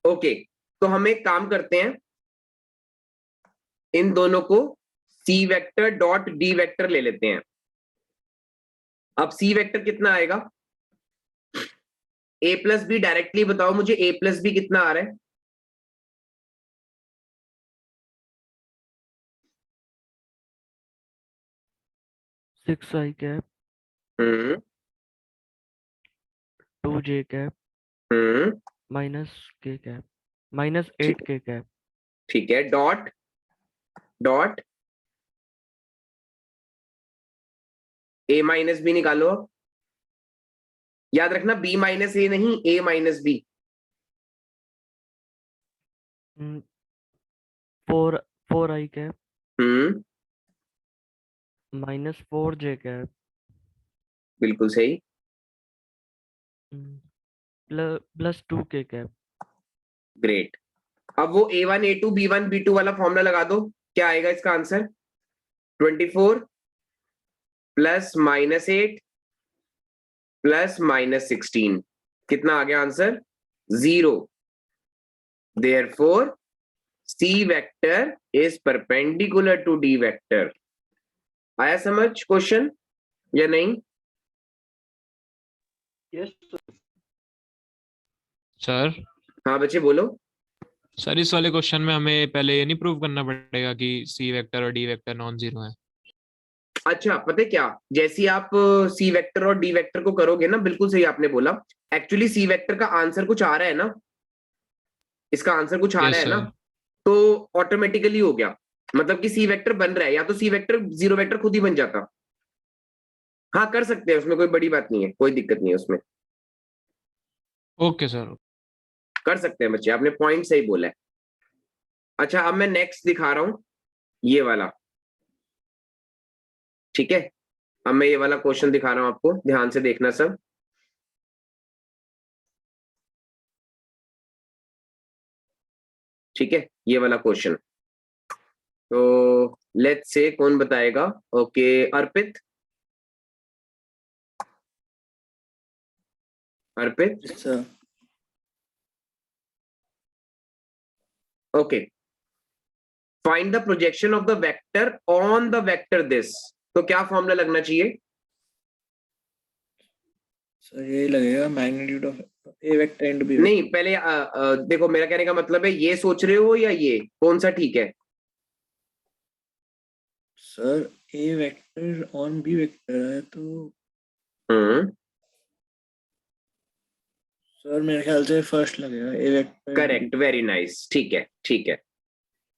ओके, तो हम एक काम करते हैं, इन दोनों को C vector dot D vector ले लेते हैं। अब सी वेक्टर कितना आएगा, ए प्लस बी, डायरेक्टली बताओ मुझे ए प्लस बी कितना आ रहा है? Six i cap, hmm 2 j cap, hmm minus k cap, minus 8 k cap. ठीक है, डॉट डॉट ए माइनस बी निकालो। अब याद रखना, बी माइनस ए नहीं, a minus b. 4 i cap, hmm minus 4 j cap, बिल्कुल सही। प्लस 2 के कैप। ग्रेट, अब वो A1 A2 B1 B2 वाला फॉर्मूला लगा दो, क्या आएगा इसका answer? 24 plus minus 8 plus minus 16, कितना आ गया answer? 0। Therefore c vector is perpendicular to d vector. आया समझ क्वेश्चन या नहीं? यस सर हाँ बच्चे बोलो। सर इस वाले क्वेश्चन में हमें पहले ये नहीं प्रूव करना पड़ेगा कि सी वेक्टर और डी वेक्टर नॉन जीरो है? अच्छा, पता है क्या, जैसे आप सी वेक्टर और डी वेक्टर को करोगे ना, बिल्कुल सही आपने बोला। एक्चुअली सी वेक्टर का आंसर कुछ आ रहा है ना, इसका आंसर कुछ आ रहा यस है ना, सर। तो ऑटोमेटिकली हो गया, मतलब कि सी वेक्टर बन रहा है, या तो सी वेक्टर जीरो वेक्टर खुद ही बन जाता। हाँ कर सकते हैं, उसमें कोई बड़ी बात नहीं है, कोई दिक्कत नहीं है उसमें, ओके सर। कर सकते हैं बच्चे, आपने पॉइंट सही बोला है। अच्छा, अब मैं नेक्स्ट दिखा रहा हूं, ये वाला। ठीक है, अब मैं ये वाला क्वेश्चन दिखा रहा हूं आपको, ध्यान से देखना सब। ठीक है, ये वाला क्वेश्चन, तो लेट्स से कौन बताएगा? Okay, Arpit. Arpit, sir okay. Find the projection of the vector on the vector this, तो क्या फॉर्मूला लगना चाहिए? सर यही लगेगा magnitude of A vector into b नहीं पहले देखो मेरा कहने का मतलब है ये सोच रहे हो या ये कौन सा ठीक है? Sir A vector on B vector है तो सर मेरे ख्याल से फर्स्ट लगेगा a vector correct, very nice, ठीक है ठीक है।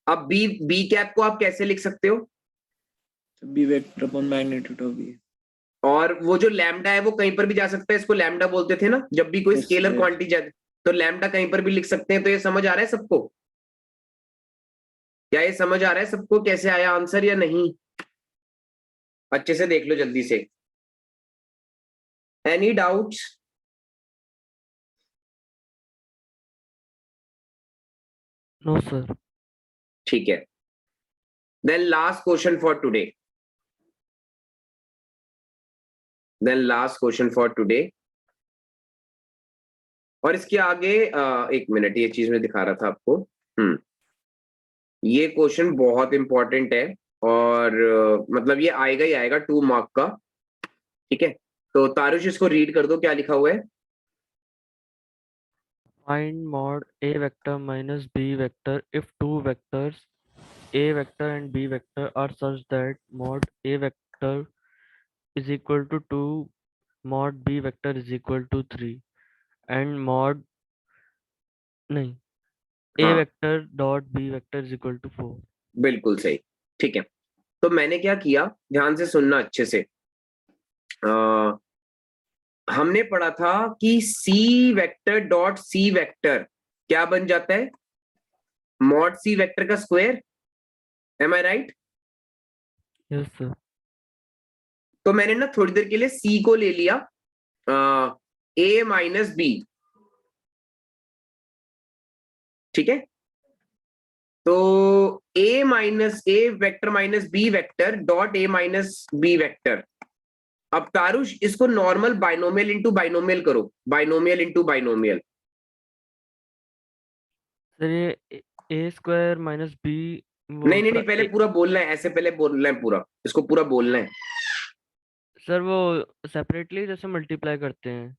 अब बी कैप को आप कैसे लिख सकते हो? B vector upon magnitude of b. और वो जो लैम्डा है वो कहीं पर भी जा सकता है, इसको लैम्डा बोलते थे ना जब भी कोई Yes, स्केलर yes. क्वांटिटी जाए, तो लैम्डा कहीं पर भी लिख सकते हैं। तो ये समझ आ रहा है सबको? क्या ये समझ आ रहा है सबको कैसे आया आंसर या नहीं? अच्छे से देख लो जल्दी से। Any doubts? No sir. ठीक है, then last question for today. और इसके आगे एक मिनट, ये चीज मैं दिखा रहा था आपको। ये क्वेश्चन बहुत इंपॉर्टेंट है और मतलब ये आएगा ही आएगा 2 मार्क का। ठीक है, तो तारुष इसको रीड कर दो, क्या लिखा हुआ है? Find mod a vector minus b vector if two vectors a vector and b vector are such that mod a vector is equal to 2, mod b vector is equal to 3, and mod नहीं a हाँ, vector dot b vector is equal to 4. बिल्कुल सही। ठीक है, तो मैंने क्या किया, ध्यान से सुनना अच्छे से। हमने पढ़ा था कि C vector dot C vector क्या बन जाता है? मॉड सी वेक्टर का square. M I right? Yes sir. तो मैंने ना थोड़ी देर के लिए सी को ले लिया ए माइनस बी। ठीक है, तो ए vector minus B vector dot ए माइनस बी वेक्टर। अब तारुष इसको नॉर्मल बाइनोमियल इंटू बाइनोमियल करो, बाइनोमियल इंटू बाइनोमियल। सर ये a square minus b नहीं नहीं नहीं, पहले पूरा बोलना है, ऐसे पहले बोलना है पूरा, इसको पूरा बोलना है। सर वो सेपरेटली जैसे मल्टीप्लाई करते हैं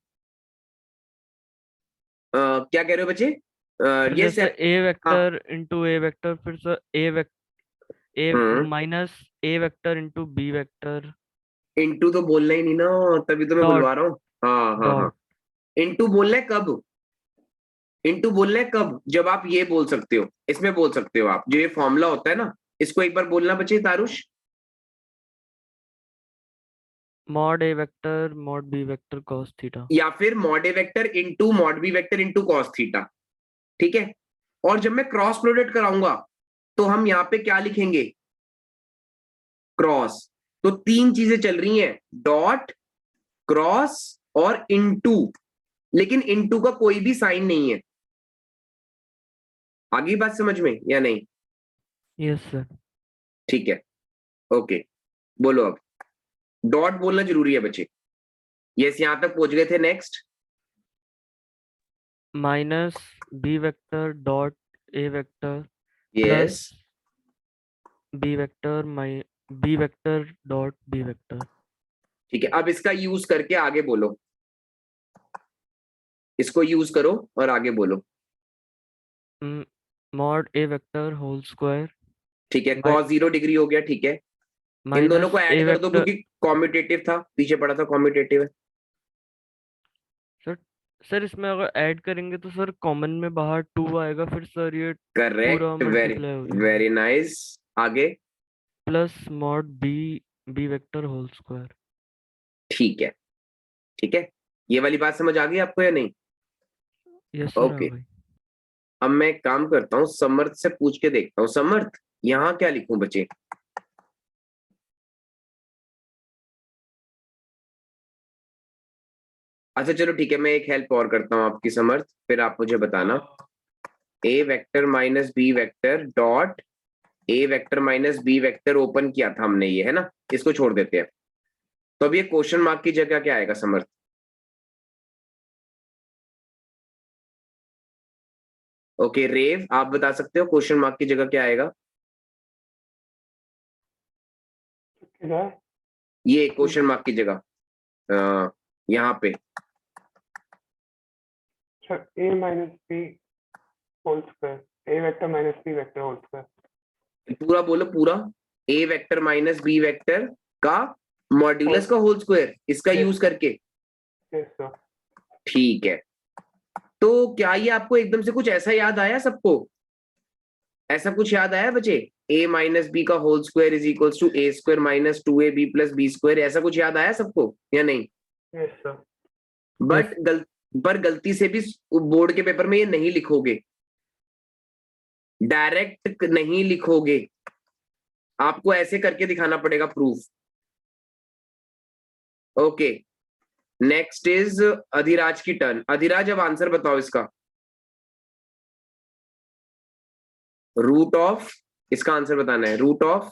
क्या कह रहे हो बच्चे? सर, ये जैसे a vector into a vector, फिर sir a minus a vector into b vector into तो बोलना ही नहीं ना, तभी तो मैं Dot. बुलवा रहा हूँ। हाँ हाँ हाँ, इंटू बोलना है कब? इंटू बोलना है कब? जब आप ये बोल सकते हो, इसमें बोल सकते हो आप, जो ये फॉर्मूला होता है ना, इसको एक बार बोलना बच्चे Tarush. mod a vector mod b vector cos theta. या फिर मॉड ए vector into mod B vector into cos theta. ठीक है, और जब मैं क्रॉस प्रोडक्ट कराऊंगा तो हम यहाँ पे क्या लिखेंगे? क्रॉस। तो 3 चीजें चल रही हैं, डॉट, क्रॉस और इंटू, लेकिन इंटू का कोई भी साइन नहीं है। आगे बात समझ में या नहीं? Yes sir. ठीक है, ओके, बोलो अब। डॉट बोलना जरूरी है बच्चे। यस, यहां तक पहुंच गए थे। Next, minus b vector dot a vector yes, b vector b vector dot b vector. ठीक है, अब इसका यूज करके आगे बोलो, इसको यूज करो और आगे बोलो। mod a vector whole square. ठीक है, cos 0 डिग्री हो गया। ठीक है, इन दोनों को ऐड कर दो क्योंकि कॉम्यूटेटिव था, पीछे पड़ा था कॉम्यूटेटिव है। सर इसमें अगर ऐड करेंगे तो सर कॉमन में बाहर 2 आएगा, फिर सर ये करेक्ट, मल्टीप्लाई हो जाएगा। Very nice. आगे, plus mod b vector whole square. ठीक है ठीक है, ये वाली बात समझ आ गई आपको या नहीं? Yes sir. ओके, अब मैं एक काम करता हूँ, समर्थ से पूछ के देखता हूँ। समर्थ, यहाँ क्या लिखूं बच्चे? अच्छा चलो ठीक है, मैं एक हेल्प और करता हूँ आपकी समर्थ, फिर आप मुझे बताना। A vector minus B vector dot A vector minus B vector open किया था हमने, ये है ना, इसको छोड़ देते हैं। तो अब ये क्वेश्चन मार्क की जगह क्या आएगा समर्थ? ओके रेव, आप बता सकते हो क्वेश्चन मार्क की जगह क्या आएगा? ये क्वेश्चन मार्क की जगह यहाँ पे So A minus B whole square. A vector minus B vector whole square. पूरा बोलो, पूरा ए वेक्टर माइनस बी वेक्टर का मॉड्यूलस का होल स्क्वायर, इसका Yes. यूज करके। Yes, sir. ठीक है, तो क्या ये आपको एकदम से कुछ ऐसा याद आया सबको? ऐसा कुछ याद आया बच्चे? a माइनस बी का whole square is equals to a square minus 2ab plus b square, ऐसा कुछ याद आया सबको या नहीं? Yes, sir. पर गलती से भी बोर्ड के पेपर में ये नहीं लिखोगे, डायरेक्ट नहीं लिखोगे, आपको ऐसे करके दिखाना पड़ेगा proof. Okay, next is Adhiraj की टर्न। अधिराज अब आंसर बताओ इसका। रूट ऑफ, इसका आंसर बताना है। रूट ऑफ,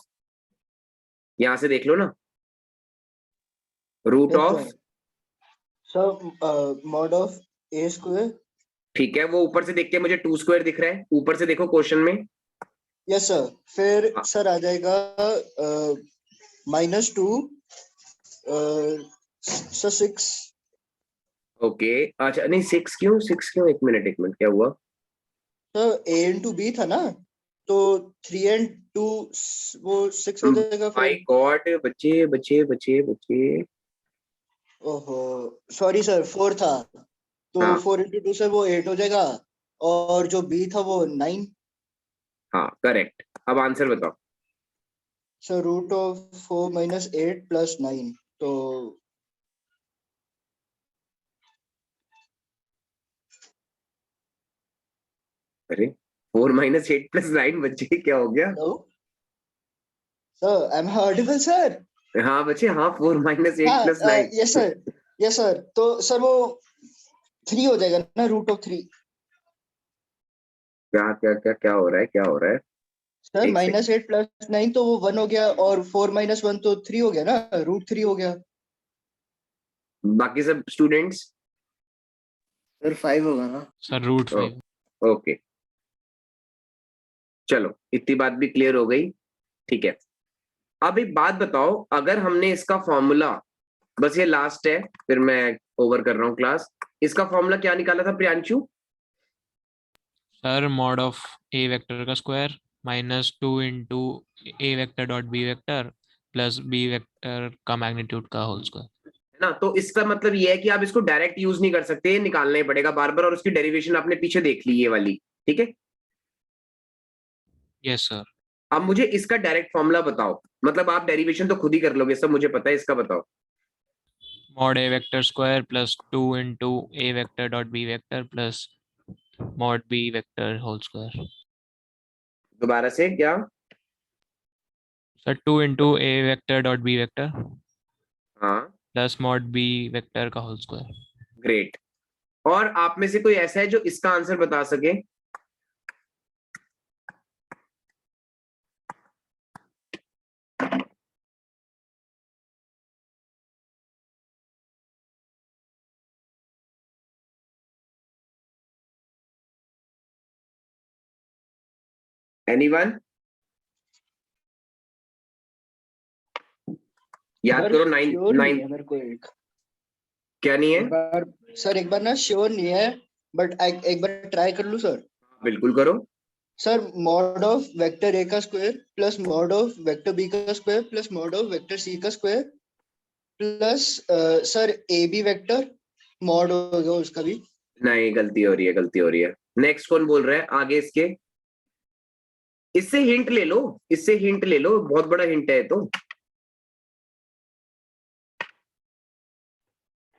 यहां से देख लो ना, root of, sir mod of a square. ठीक है, वो ऊपर से देख के मुझे 2 स्क्वायर दिख रहा है, ऊपर से देखो क्वेश्चन में। यस सर, फिर हाँ। सर आ जाएगा -2 सर 6। ओके, अच्छा नहीं 6 क्यों? 6 क्यों? एक मिनट क्या हुआ? सर ए इंटू बी था ना, तो 3 and 2 वो 6 हो जाएगा माय फिर। गॉड, बच्चे बच्चे बच्चे बच्चे, ओहो सॉरी सर, 4 था, तो हाँ। 4 into 2 से वो 8 हो जाएगा, और जो बी था वो 9। हाँ करेक्ट, अब आंसर बताओ। Sir root of 4 minus 8 plus 9, तो अरे 4 माइनस 8 प्लस 9, बच्चे क्या हो गया? Hello sir, I am audible sir? हाँ बच्चे, हाँ 4 minus 8 plus 9। Yes sir, yes sir, तो सर वो 3 हो जाएगा ना, रूट ऑफ 3। क्या क्या क्या क्या हो रहा है, क्या हो रहा है? सर एक -8 plus 9 तो वो 1 हो गया, और 4 minus 1 तो 3 हो गया ना, रूट 3 हो गया। बाकी सब स्टूडेंट्स? सर 5 होगा ना? Sir root 5। ओके, चलो इतनी बात भी क्लियर हो गई, ठीक है। अब एक बात बताओ, अगर हमने इसका फॉर्मूला, बस ये लास्ट है फिर मैं ओवर कर रहा हूँ क्लास, इसका फॉर्मूला क्या निकाला था Priyanshu? Sir mod of A vector का square -2 into A vector dot B vector plus B vector का मैग्नीट्यूड का होल स्क्वायर। है ना, तो इसका मतलब ये है कि आप इसको डायरेक्ट यूज नहीं कर सकते, ये निकालना ही पड़ेगा बार बार, और उसकी डेरिवेशन आपने पीछे देख ली ये वाली, ठीक है। Yes sir. अब मुझे इसका डायरेक्ट फॉर्मूला बताओ, मतलब आप डेरिवेशन तो खुद ही कर लोगे, सब मुझे पता है, इसका बताओ। Mod A vector square plus 2 into A vector dot B vector plus mod B vector whole square. दोबारा से क्या? Sir 2 into A vector dot B vector हाँ प्लस मॉड बी वेक्टर का होल स्क्वायर। ग्रेट। और आप में से कोई ऐसा है जो इसका आंसर बता सके? एनीवन? याद करो, 9 मेरे को एक क्या नहीं है? बार सर, एक बार ना श्योर नहीं है, बट एक बार ट्राई कर लूं सर? बिल्कुल करो। Sir mod of vector A का square plus mod of vector B का square plus mod of vector C का square plus sir A B vector mod होगा उसका भी। नहीं, गलती हो रही है, गलती हो रही है। नेक्स्ट कौन बोल रहा है आगे इसके? इससे हिंट ले लो, इससे हिंट ले लो, बहुत बड़ा हिंट है तो।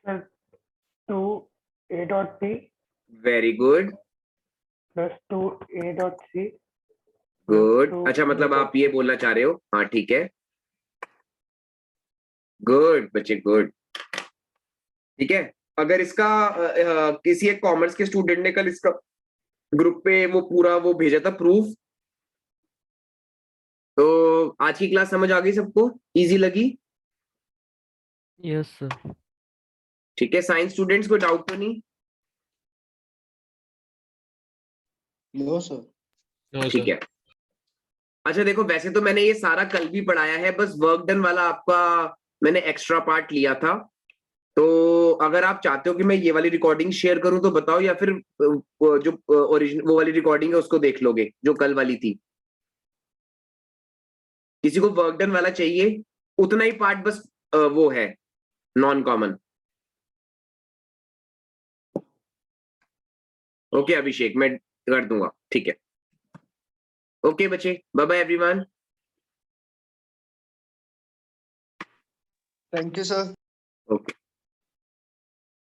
Sir, 2 A dot B very good, plus 2 A dot C. Good. तो अच्छा मतलब आप ये बोलना चाह रहे हो, हाँ ठीक है, गुड बच्चे, गुड, ठीक है। अगर इसका किसी एक कॉमर्स के स्टूडेंट ने कल इसका ग्रुप पे वो पूरा वो भेजा था प्रूफ, तो आज की क्लास समझ आ गई सबको? इजी लगी? Yes sir. ठीक है, साइंस स्टूडेंट्स को डाउट तो नहीं? No sir. ठीक है। अच्छा देखो, वैसे तो मैंने ये सारा कल भी पढ़ाया है, बस वर्क डन वाला आपका मैंने एक्स्ट्रा पार्ट लिया था, तो अगर आप चाहते हो कि मैं ये वाली रिकॉर्डिंग शेयर करूं तो बताओ, या फिर जो ओरिजिनल वो वाली रिकॉर्डिंग है उसको देख लोगे जो कल वाली थी। किसी को वर्क डन वाला चाहिए? उतना ही पार्ट बस वो है नॉन कॉमन। ओके अभिषेक, मैं कर दूंगा, ठीक है। ओके बच्चे, bye bye everyone. Thank you, sir. Okay.